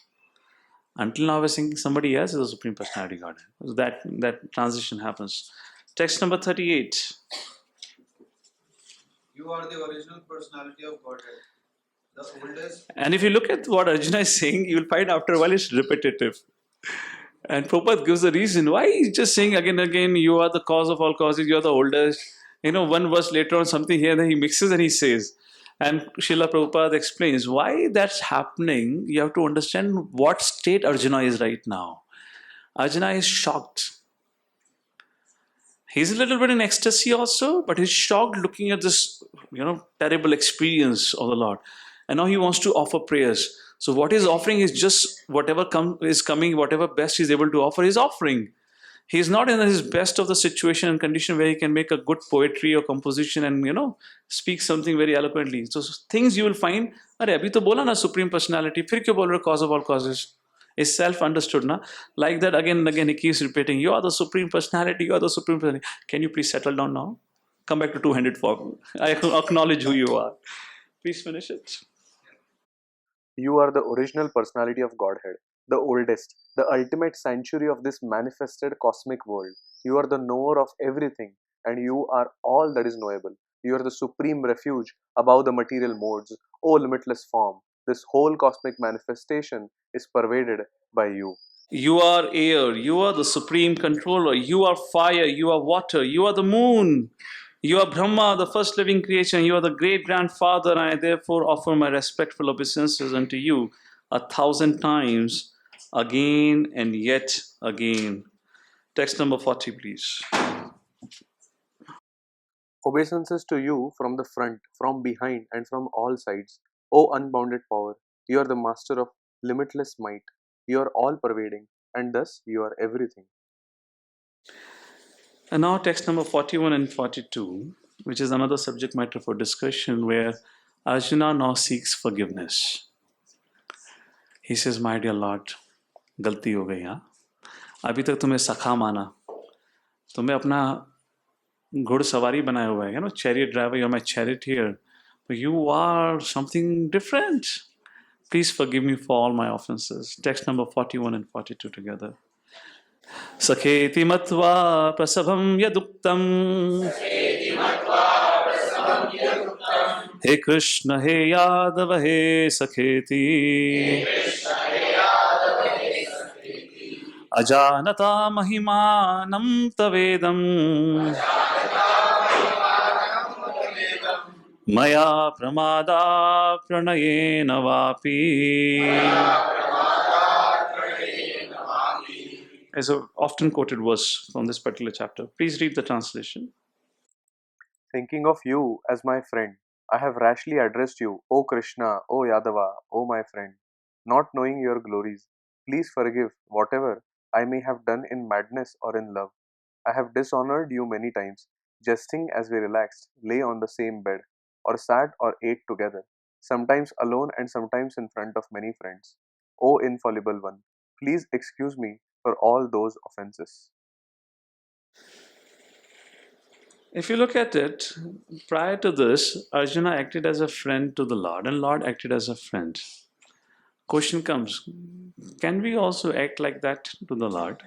Until now, we're thinking somebody else is the Supreme Personality of Godhead. So that transition happens. Text number 38. You are the original personality of Godhead, the oldest. And if you look at what Arjuna is saying, you will find after a while it's repetitive. And Prabhupada gives the reason why he's just saying again and again, you are the cause of all causes, you are the oldest. One verse later on, something here, then he mixes and he says. And Srila Prabhupada explains why that's happening. You have to understand what state Arjuna is right now. Arjuna is shocked. He's a little bit in ecstasy also, but he's shocked looking at this, terrible experience of the Lord. And now he wants to offer prayers. So what he's offering is just whatever is coming, whatever best he's able to offer, he's offering. He's not in his best of the situation and condition where he can make a good poetry or composition and speak something very eloquently. So things you will find, अरे अभी तो बोला ना supreme personality, फिर क्यों बोल रहे हो cause of all causes? Is self-understood, na? Like that again and again he keeps repeating, you are the supreme personality, you are the supreme personality. Can you please settle down now? Come back to two-handed form. I acknowledge who you are. Please finish it. You are the original personality of Godhead, the oldest, the ultimate sanctuary of this manifested cosmic world. You are the knower of everything, and you are all that is knowable. You are the supreme refuge above the material modes, O limitless form. This whole cosmic manifestation is pervaded by you. You are air, you are the supreme controller, you are fire, you are water, you are the moon, you are Brahma, the first living creation, you are the great grandfather, and I therefore offer my respectful obeisances unto you 1,000 times, again and yet again. Text number 40, please. Obeisances to you from the front, from behind, and from all sides. O unbounded power, you are the master of limitless might. You are all pervading, and thus you are everything. And now, text number 41 and 42, which is another subject matter for discussion, where Arjuna now seeks forgiveness. He says, my dear Lord, गलती हो गई. हाँ, अभी तक तुम्हें सखा माना, तुम्हें अपना घुड़सवारी बनाया हुआ है, chariot driver, you're my charioteer, but you are something different. Please forgive me for all my offenses. Text number 41 and 42 together. सखेति मत्वा प्रसभं यदुक्तम् हे कृष्ण हे यादव हे सखेति अजानता महिमानं तवेदम् मया प्रमादा प्रणयेन वापि. Is a often quoted verse from this particular chapter. Please read the translation. Thinking of you as my friend, I have rashly addressed you, O Krishna, O Yadava, O my friend, not knowing your glories. Please forgive whatever I may have done in madness or in love. I have dishonored you many times, jesting as we relaxed, lay on the same bed, or sat or ate together, sometimes alone and sometimes in front of many friends. O infallible one, please excuse me for all those offenses. If you look at it, prior to this, Arjuna acted as a friend to the Lord, and Lord acted as a friend. Question comes, can we also act like that to the Lord?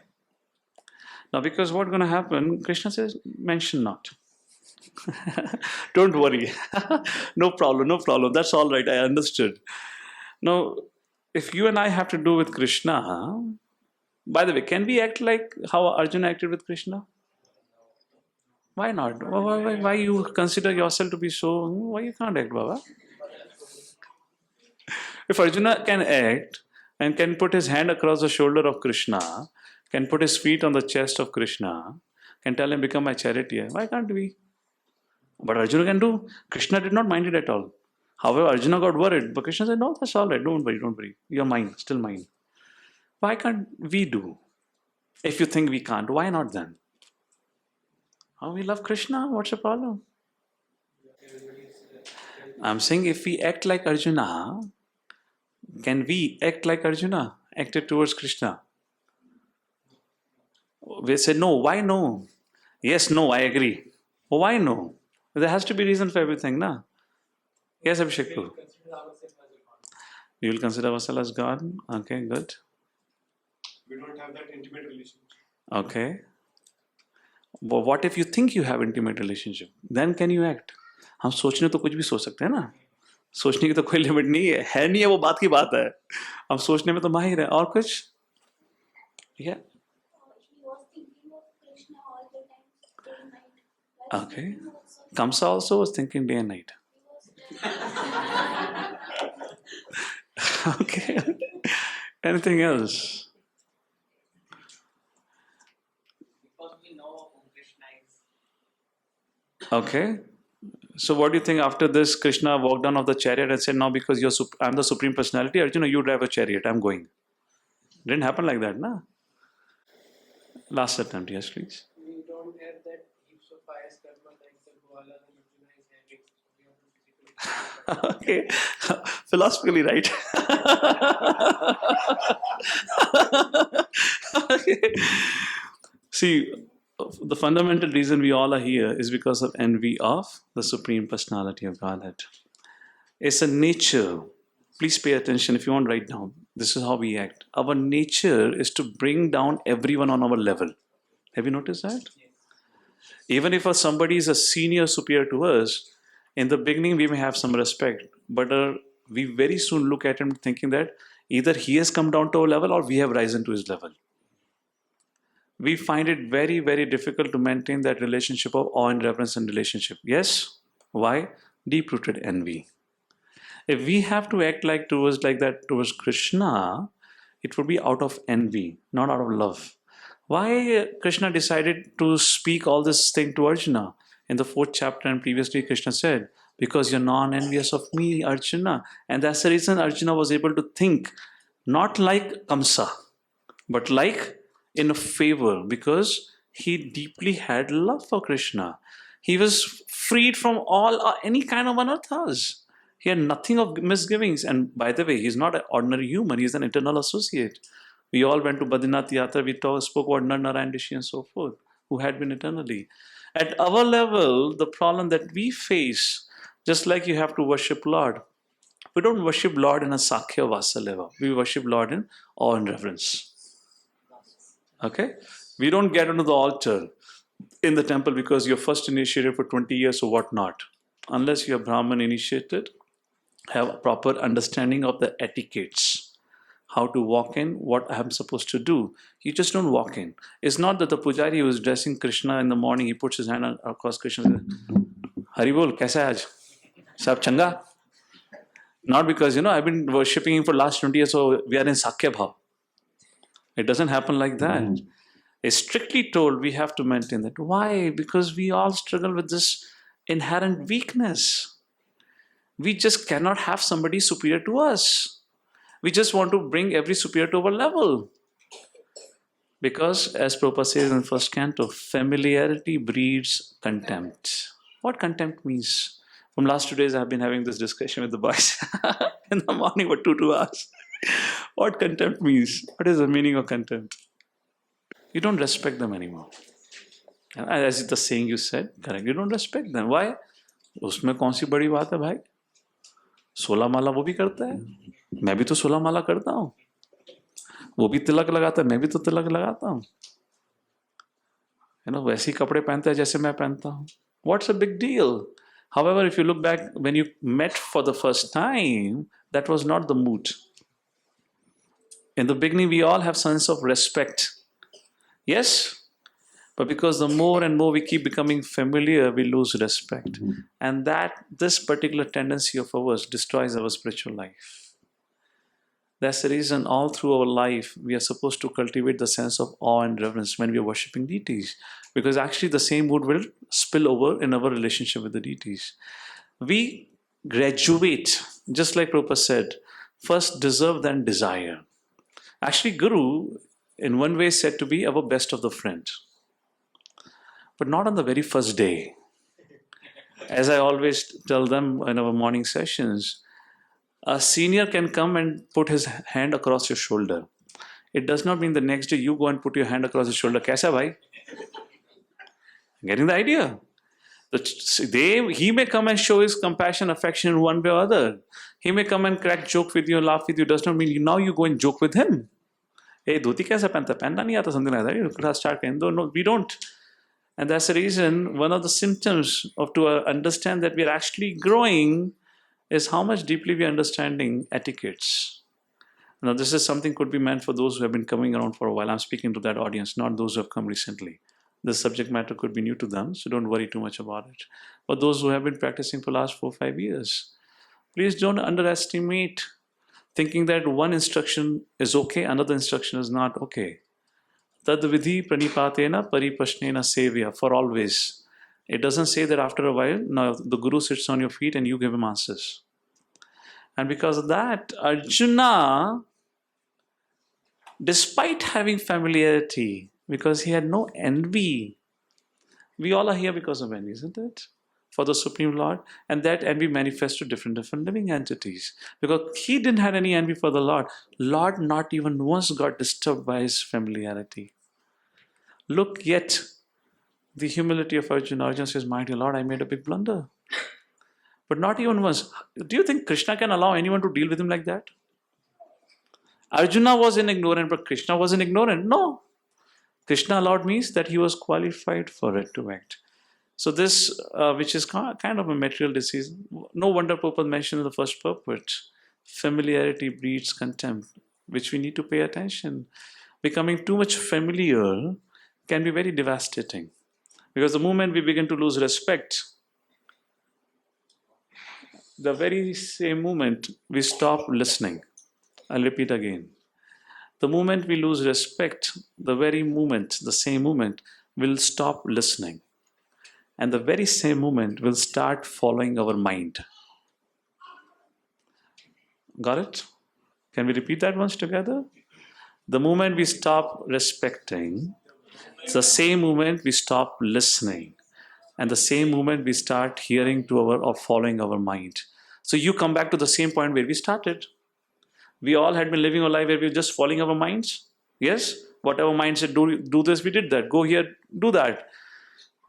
Now, because what's going to happen, Krishna says, mention not. Don't worry. No problem, no problem. That's all right. I understood. Now, if you and I have to do with Krishna, by the way, can we act like how Arjuna acted with Krishna? Why not? Why you consider yourself to be so? Why you can't act, Baba? If Arjuna can act and can put his hand across the shoulder of Krishna, can put his feet on the chest of Krishna, can tell him, become my charioteer, why can't we? But Arjuna can do. Krishna did not mind it at all. However, Arjuna got worried, but Krishna said, no, that's all right. Don't worry, don't worry. You're mine, still mine. Why can't we do? If you think we can't, why not then? Oh, we love Krishna. What's the problem? I'm saying if we act like Arjuna, can we act like Arjuna acted towards Krishna? We said, no, why no? Yes, no, I agree. Why no? There has to be reason for everything, na? Yes, Abhishek. We will consider ourselves as God. Okay, good. We don't have that intimate relationship. Okay. But what if you think you have intimate relationship? Then can you act? हम सोचने तो कुछ भी सोच सकते हैं ना, सोचने की तो कोई लिमिट नहीं है नहीं है, वो बात की बात है, हम सोचने में तो माहिर है। और कुछ? Yeah. He was thinking of Krishna all the time, day and night. While Okay. sleeping also, Kamsa also was thinking day and night. he was Okay. Anything else? Because we know who Krishna is. Okay. So what do you think after this? Krishna walked down off the chariot and said, now because I'm the Supreme Personality, Arjuna, you drive a chariot, I'm going. Didn't happen like that, na? Last attempt, yes, please. We don't have that heaps of pious karma like the koala and Arjuna is having. So we have to physically. Okay. Philosophically right. Okay. See, the fundamental reason we all are here is because of envy of the Supreme Personality of Godhead. It's a nature. Please pay attention if you want, write down. This is how we act. Our nature is to bring down everyone on our level. Have you noticed that? Even if somebody is a senior superior to us, in the beginning we may have some respect, but we very soon look at him thinking that either he has come down to our level or we have risen to his level. We find it very, very difficult to maintain that relationship of awe and reverence and relationship. Yes? Why? Deep-rooted envy. If we have to act like that towards Krishna, it would be out of envy, not out of love. Why Krishna decided to speak all this thing to Arjuna? In the 4th chapter and previously Krishna said, because you're non-envious of me, Arjuna. And that's the reason Arjuna was able to think not like Kamsa, but like in a favor, because he deeply had love for Krishna. He was freed from all any kind of anarthas. He had nothing of misgivings. And by the way, he's not an ordinary human, he's an eternal associate. We all went to Badrinath Yatra, we spoke about Nar Narayan Rishi and so forth, who had been eternally. At our level, the problem that we face, just like you have to worship Lord, we don't worship Lord in a Sakhya Vasaleva. We worship Lord in awe and reverence. Okay? We don't get onto the altar in the temple because you're first initiated for 20 years or whatnot. Unless you're Brahman initiated, have a proper understanding of the etiquettes, how to walk in, what I'm supposed to do. You just don't walk in. It's not that the pujari who is dressing Krishna in the morning, he puts his hand across Krishna and says, Haribol, kaisa hai aaj? Sab changa? Not because, I've been worshipping him for the last 20 years, so we are in Sakya Bhav. It doesn't happen like that. It's strictly told we have to maintain that. Why? Because we all struggle with this inherent weakness. We just cannot have somebody superior to us. We just want to bring every superior to our level. Because, as Prabhupada says in first canto, familiarity breeds contempt. What contempt means? From last 2 days, I've been having this discussion with the boys in the morning for 2 hours. What contempt means? What is the meaning of contempt? You don't respect them anymore. And as the saying you said, correct, you don't respect them. Why? उसमें कौन सी बड़ी बात है भाई? 16 माला वो भी करता है, मैं भी तो 16 माला करता हूँ, वो भी तिलक लगाता है, मैं भी तो तिलक लगाता हूँ, वैसे ही कपड़े पहनता है जैसे मैं पहनता हूँ. What's a big deal? However, if you look back when you met for the first time, that was not the mood. In the beginning, we all have sense of respect. Yes? But because the more and more we keep becoming familiar, we lose respect. And this particular tendency of ours destroys our spiritual life. That's the reason all through our life, we are supposed to cultivate the sense of awe and reverence when we are worshipping deities. Because actually the same mood will spill over in our relationship with the deities. We graduate, just like Prabhupada said, first deserve, then desire. Actually, Guru, in one way, is said to be our best of the friend. But not on the very first day. As I always tell them in our morning sessions, a senior can come and put his hand across your shoulder. It does not mean the next day you go and put your hand across his shoulder. Kaisa bhai? Getting the idea? He may come and show his compassion, affection in one way or other. He may come and crack joke with you, laugh with you. Does not mean now you go and joke with him. Hey, dhoti kaisa pehanta? Pehna nahi aata, something like that. You could start pehn. No, we don't. And that's the reason one of the symptoms of to understand that we are actually growing is how much deeply we are understanding etiquettes. Now, this is something could be meant for those who have been coming around for a while. I'm speaking to that audience, not those who have come recently. The subject matter could be new to them, so don't worry too much about it. But those who have been practicing for the last 4 or 5 years, please don't underestimate thinking that one instruction is okay, another instruction is not okay. Tad vidhi pranipatena paripashnena sevya, for always. It doesn't say that after a while, now the Guru sits on your feet and you give him answers. And because of that, Arjuna, despite having familiarity, because he had no envy, we all are here because of envy, isn't it? For the Supreme Lord, and that envy manifests to different living entities. Because he didn't have any envy for the Lord. Lord not even once got disturbed by his familiarity. Look, yet the humility of Arjuna. Arjuna says, "Mighty Lord, I made a big blunder." But not even once. Do you think Krishna can allow anyone to deal with him like that? Arjuna wasn't ignorant, but Krishna wasn't ignorant. No. Krishna allowed means that he was qualified for it to act. So this, which is kind of a material disease, no wonder Prabhupada mentioned in the first purport, familiarity breeds contempt, which we need to pay attention. Becoming too much familiar can be very devastating. Because the moment we begin to lose respect, the very same moment we stop listening. I'll repeat again. The moment we lose respect, the very moment, the same moment, we'll stop listening. And the very same moment, we'll start following our mind. Got it? Can we repeat that once together? The moment we stop respecting, it's the same moment we stop listening. And the same moment we start hearing to our or following our mind. So you come back to the same point where we started. We all had been living a life where we were just following our minds. Yes? Whatever mind said, do this, we did that. Go here, do that.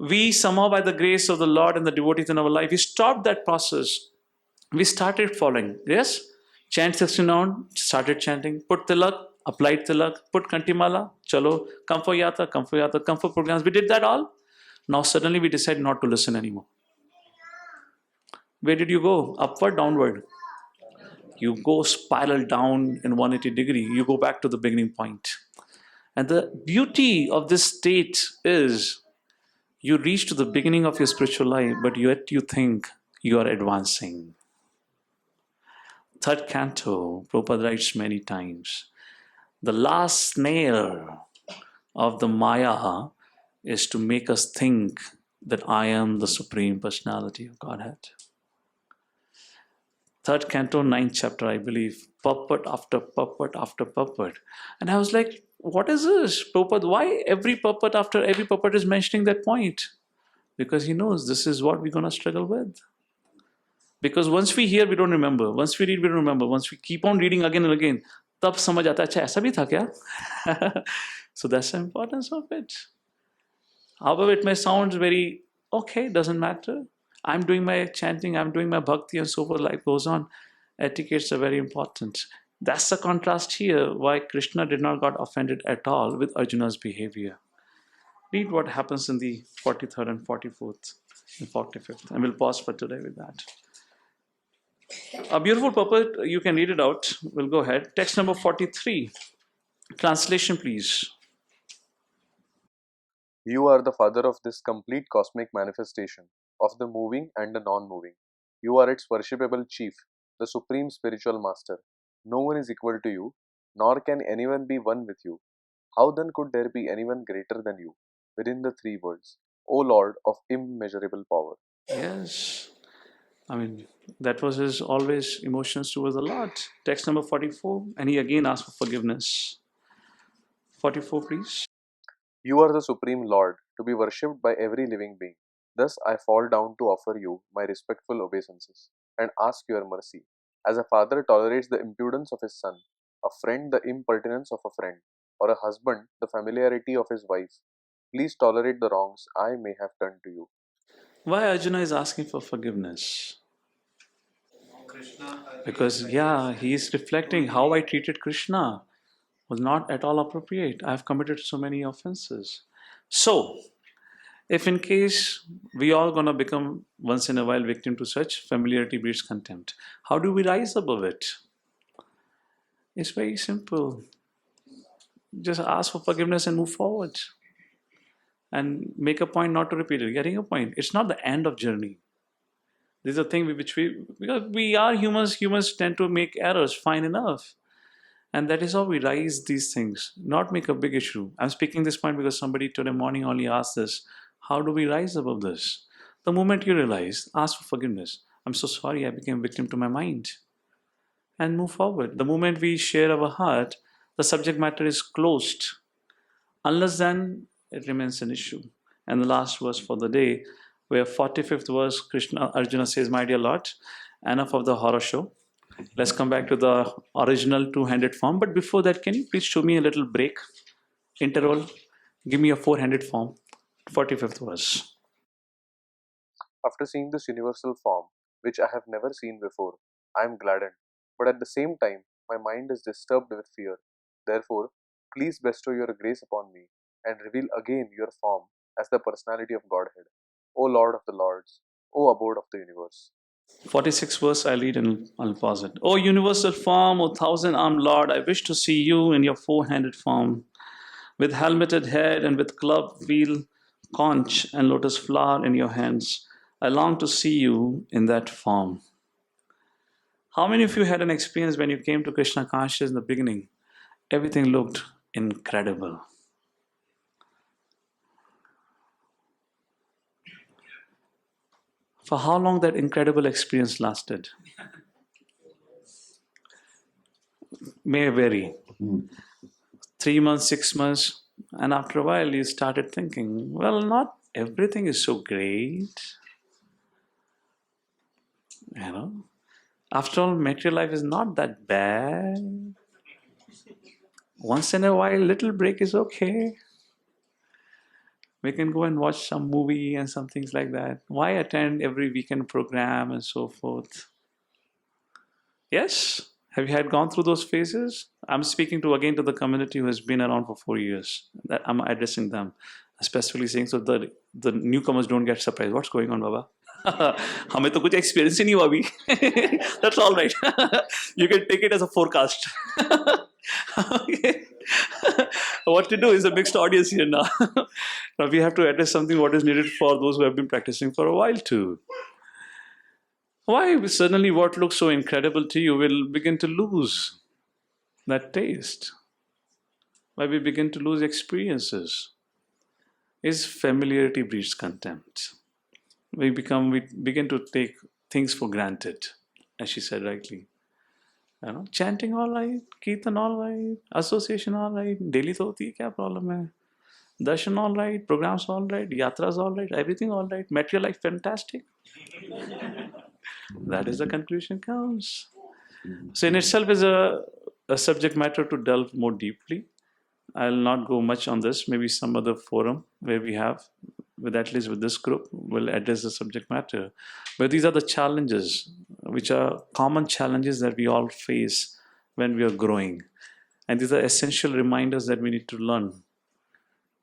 We somehow, by the grace of the Lord and the devotees in our life, we stopped that process. We started following. Yes? Chant 69, started chanting. Put tilak, applied tilak. Put kantimala, chalo. Come for yatra, come for yatra, come for programs. We did that all. Now suddenly we decide not to listen anymore. Where did you go? Upward, downward? You go spiral down in 180 degree. You go back to the beginning point. And the beauty of this state is you reach to the beginning of your spiritual life, but yet you think you are advancing. Third canto, Prabhupada writes many times, the last snare of the Maya is to make us think that I am the Supreme Personality of Godhead. Third canto, ninth chapter, I believe, puppet after puppet after puppet. And I was like, what is this? Puppet, why every puppet after every puppet is mentioning that point? Because he knows this is what we're going to struggle with. Because once we hear, we don't remember. Once we read, we don't remember. Once we keep on reading again and again, तब समझ आता है अच्छा ऐसा भी था क्या? So that's the importance of it. However, it may sound very okay, doesn't matter. I'm doing my chanting, I'm doing my bhakti, and so forth. Life goes on. Etiquettes are very important. That's the contrast here. Why Krishna did not got offended at all with Arjuna's behavior. Read what happens in the 43rd and 44th and 45th, and we'll pause for today with that. A beautiful puppet, you can read it out. We'll go ahead. Text number 43. Translation, please. You are the father of this complete cosmic manifestation, of the moving and the non-moving. You are its worshipable chief, the supreme spiritual master. No one is equal to you, nor can anyone be one with you. How then could there be anyone greater than you within the three worlds, O Lord of immeasurable power? Yes. I mean, that was his always emotions towards the Lord. Text number 44. And he again asked for forgiveness. 44, please. You are the supreme Lord, to be worshipped by every living being. Thus I fall down to offer you my respectful obeisances and ask your mercy. As a father tolerates the impudence of his son, a friend the impertinence of a friend, or a husband the familiarity of his wife, please tolerate the wrongs I may have done to you. Why Arjuna is asking for forgiveness? Krishna Because, yeah, he is reflecting how I treated Krishna was not at all appropriate. I have committed so many offenses. So, if in case we all gonna become once in a while victim to such, familiarity breeds contempt. How do we rise above it? It's very simple. Just ask for forgiveness and move forward. And make a point not to repeat it. Getting a point. It's not the end of journey. This is a thing which because we are humans, humans tend to make errors, fine enough. And that is how we rise these things, not make a big issue. I'm speaking this point because somebody today morning only asked this. How do we rise above this? The moment you realize, ask for forgiveness. I'm so sorry I became victim to my mind. And move forward. The moment we share our heart, the subject matter is closed. Unless then, it remains an issue. And the last verse for the day, where 45th verse, Arjuna says, my dear Lord, enough of the horror show. Let's come back to the original two-handed form. But before that, can you please show me a little break, interval? Give me a four-handed form, 45th verse. After seeing this universal form, which I have never seen before, I am gladdened, but at the same time, my mind is disturbed with fear. Therefore, please bestow your grace upon me and reveal again your form as the personality of Godhead, O Lord of the Lords, O abode of the universe. 46th verse, I'll read and I'll pause it. O universal form, O thousand-armed Lord, I wish to see you in your four-handed form, with helmeted head and with club, wheel, conch, and lotus flower in your hands. I long to see you in that form. How many of you had an experience when you came to Krishna consciousness in the beginning? Everything looked incredible. For how long that incredible experience lasted may vary. 3 months, 6 months, and after a while you started thinking, well, not everything is so great. You know, after all, material life is not that bad. Once in a while, little break is okay. We can go and watch some movie and some things like that. Why attend every weekend program and so forth? Yes? Have you had gone through those phases? I'm speaking to again to the community who has been around for 4 years. That I'm addressing them, specifically saying so the newcomers don't get surprised. What's going on, Baba? हमें तो कुछ experience ही नहीं हुआ अभी. That's all right. You can take it as a forecast. Okay. What to do is a mixed audience here now. Now we have to address something what is needed for those who have been practicing for a while too. Why suddenly what looks so incredible to you will begin to lose that taste? Why we begin to lose experiences? is familiarity breeds contempt. We begin to take things for granted, as she said rightly. Chanting all right, Kirtan all right, association all right, daily तो होती है क्या problem है? Darshan all right, programs all right, yatras all right, everything all right, material life fantastic. That is the conclusion comes. So in itself is a subject matter to delve more deeply. I'll not go much on this. Maybe some other forum where we have, with at least with this group, will address the subject matter. But these are the challenges, which are common challenges that we all face when we are growing. And these are essential reminders that we need to learn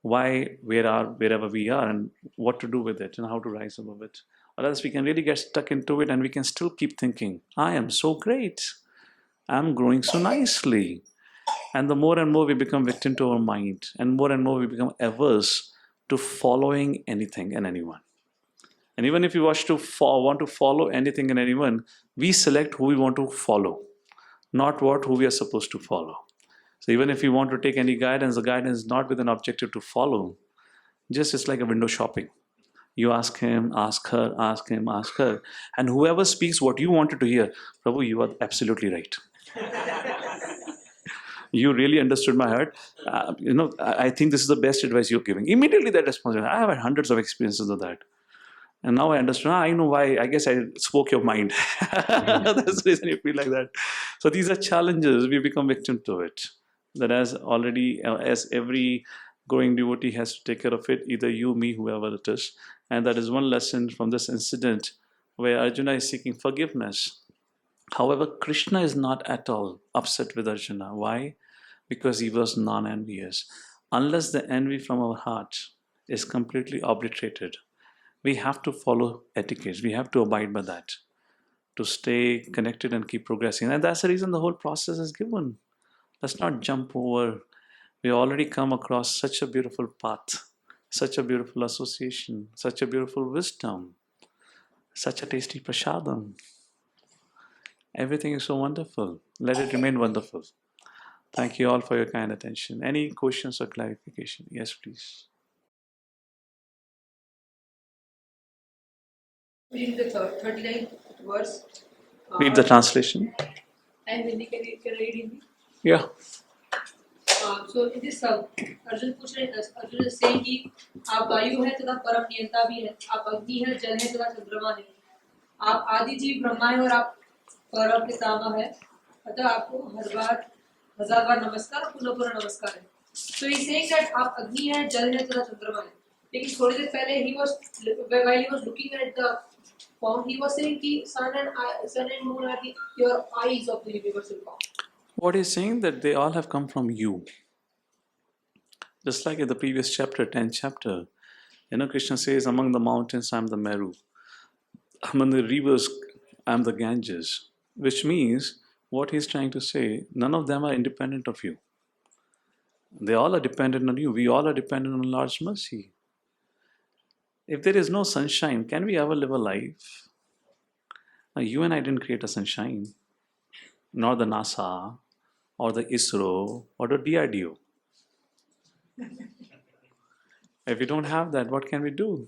why wherever we are and what to do with it and how to rise above it. Or else we can really get stuck into it and we can still keep thinking, I am so great. I'm growing so nicely. And the more and more we become victim to our mind, and more we become averse to following anything and anyone. And even if we want to follow anything and anyone, we select who we want to follow, not who we are supposed to follow. So even if we want to take any guidance, the guidance is not with an objective to follow. Just it's like a window shopping. You ask him, ask her, ask him, ask her, and whoever speaks what you wanted to hear, Prabhu, you are absolutely right. You really understood my heart. I think this is the best advice you're giving. Immediately that response, I have had hundreds of experiences of that. And now I understand, I know why, I guess I spoke your mind. That's the reason you feel like that. So these are challenges, we become victim to it. That as every growing devotee has to take care of it, either you, me, whoever it is. And that is one lesson from this incident where Arjuna is seeking forgiveness. However, Krishna is not at all upset with Arjuna. Why? Because he was non-envious. Unless the envy from our heart is completely obliterated, we have to follow etiquettes. We have to abide by that to stay connected and keep progressing. And that's the reason the whole process is given. Let's not jump over. We already come across such a beautiful path, such a beautiful association, such a beautiful wisdom, such a tasty prasadam. Everything is so wonderful. Let it remain wonderful. Thank you all for your kind attention. Any questions or clarification? Yes, please. Read the 39th verse. Read the translation. And Hindi, can I read Hindi? Yeah. So in this Arjun is saying कि आप वायु है तथा परम नियंता भी है, आप अग्नि है, जल है तथा चंद्रमा है, आप आदि जीव ब्रह्मा है और आप परम पितामह है, अतः आपको हजार बार नमस्कार और पुनः पुनः नमस्कार है. So he's saying that आप अग्नि है, जल है तथा चंद्रमा है. लेकिन थोड़ी देर पहले while he was looking at the form, he was saying कि sun and moon are your eyes of the universal form. What he's saying that they all have come from you. Just like in the previous chapter, 10th chapter, Krishna says, among the mountains, I'm the Meru. Among the rivers, I'm the Ganges. Which means, what he's trying to say, none of them are independent of you. They all are dependent on you. We all are dependent on Lord's mercy. If there is no sunshine, can we ever live a life? Now, you and I didn't create a sunshine, nor the NASA, or the ISRO, or the DRDO. If we don't have that, what can we do?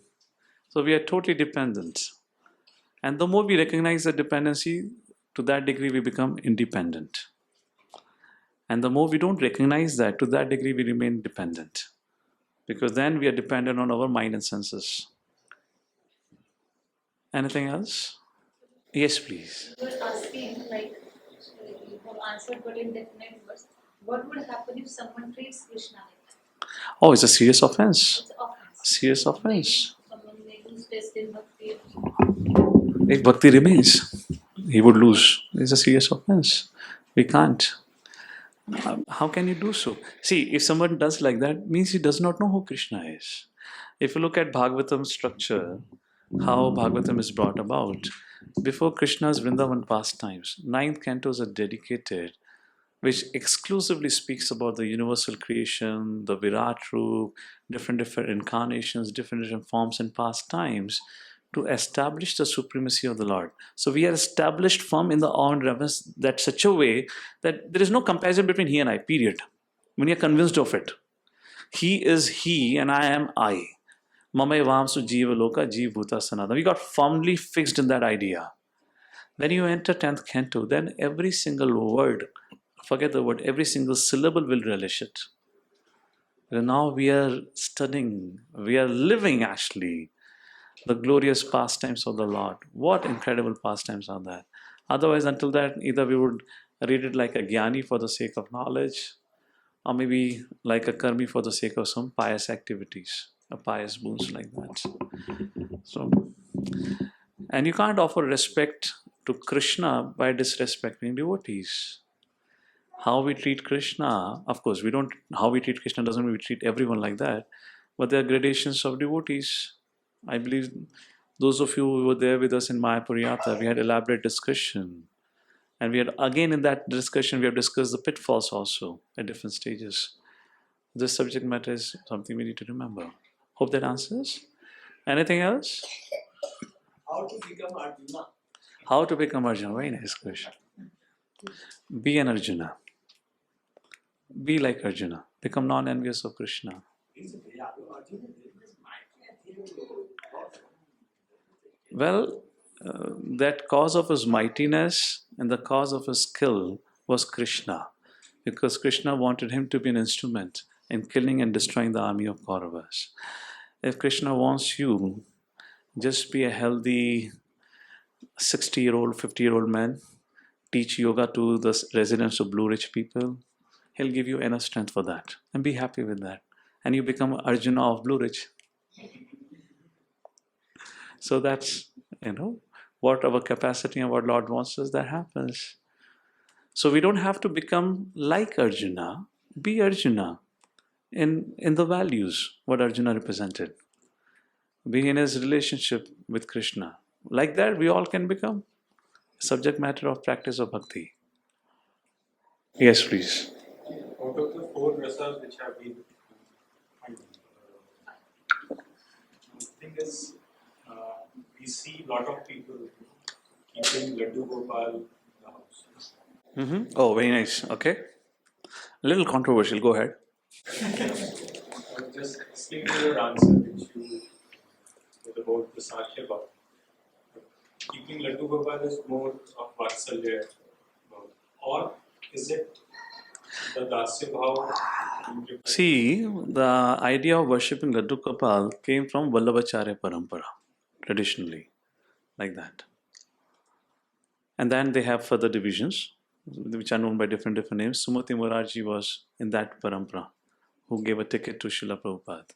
So we are totally dependent. And the more we recognize the dependency, to that degree we become independent. And the more we don't recognize that, to that degree we remain dependent. Because then we are dependent on our mind and senses. Anything else? Yes, please. You were asking, like, you have answered, but in definite words, what would happen if someone treats Krishna like that? Oh, it's a serious offense. It's offense. Serious offense. Someone may lose faith in bhakti. If bhakti remains, he would lose. It's a serious offense. We can't. How can you do so? See, if someone does like that, means he does not know who Krishna is. If you look at Bhagavatam structure, how Bhagavatam is brought about, before Krishna's Vrindavan pastimes, 9th cantos are dedicated, which exclusively speaks about the universal creation, the Virat Rupa, different incarnations, different forms and pastimes, to establish the supremacy of the Lord. So we are established firm in the awe and reverence that such a way that there is no comparison between he and I, period. When you are convinced of it. He is he and I am I. Mamay Vamsu Jiva Loka Jiv Bhuta Sanatana. We got firmly fixed in that idea. When you enter 10th canto, then every single word, forget the word, every single syllable will relish it. And now we are studying, we are living actually the glorious pastimes of the Lord. What incredible pastimes are that? Otherwise, until that, either we would read it like a jnani for the sake of knowledge, or maybe like a karmi for the sake of some pious activities, a pious boons like that. So, and you can't offer respect to Krishna by disrespecting devotees. How we treat Krishna, of course, we don't, how we treat Krishna doesn't mean we treat everyone like that, but there are gradations of devotees. I believe those of you who were there with us in Mayapuriyata, we had elaborate discussion. And we had, again in that discussion, we have discussed the pitfalls also at different stages. This subject matter is something we need to remember. Hope that answers. Anything else? How to become Arjuna? How to become Arjuna? Very nice question. Be an Arjuna. Be like Arjuna. Become non-envious of Krishna. Well, that cause of his mightiness and the cause of his skill was Krishna, because Krishna wanted him to be an instrument in killing and destroying the army of Kauravas. If Krishna wants you, just be a healthy 60-year-old, 50-year-old man, teach yoga to the residents of Blue Ridge people. He'll give you enough strength for that, and be happy with that. And you become Arjuna of Blue Ridge. So that's, what our capacity and what Lord wants us, that happens. So we don't have to become like Arjuna, be Arjuna in the values, what Arjuna represented. Be in his relationship with Krishna. Like that, we all can become subject matter of practice of bhakti. Yes, please. Out of the four rasas which have been the thing is, we see a lot of people keeping Laddu Gopal in the house. Oh, very nice. Okay. A little controversial. Go ahead. Just listening to your answer, which you did about the Sakya Bhav. Keeping Laddu Gopal is more of Vatsalya, or is it the Dasya Bhav? See, the idea of worshipping Laddu Gopal came from Vallabhacharya Parampara, traditionally, like that. And then they have further divisions, which are known by different names. Sumati Morarji was in that parampara, who gave a ticket to Srila Prabhupada.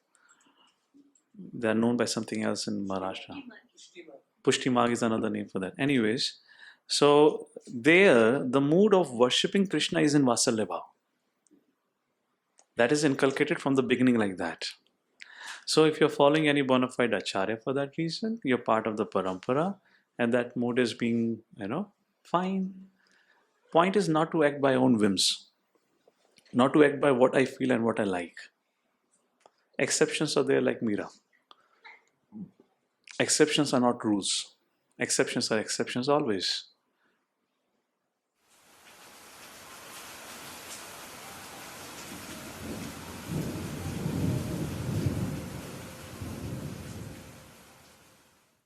They are known by something else in Maharashtra. Pushti Mag is another name for that. Anyways, so there, the mood of worshipping Krishna is in Vasalya Bhav. That is inculcated from the beginning like that. So if you're following any bona fide acharya for that reason, you're part of the parampara, and that mood is being, fine. Point is not to act by own whims, not to act by what I feel and what I like. Exceptions are there like Meera. Exceptions are not rules. Exceptions are exceptions always.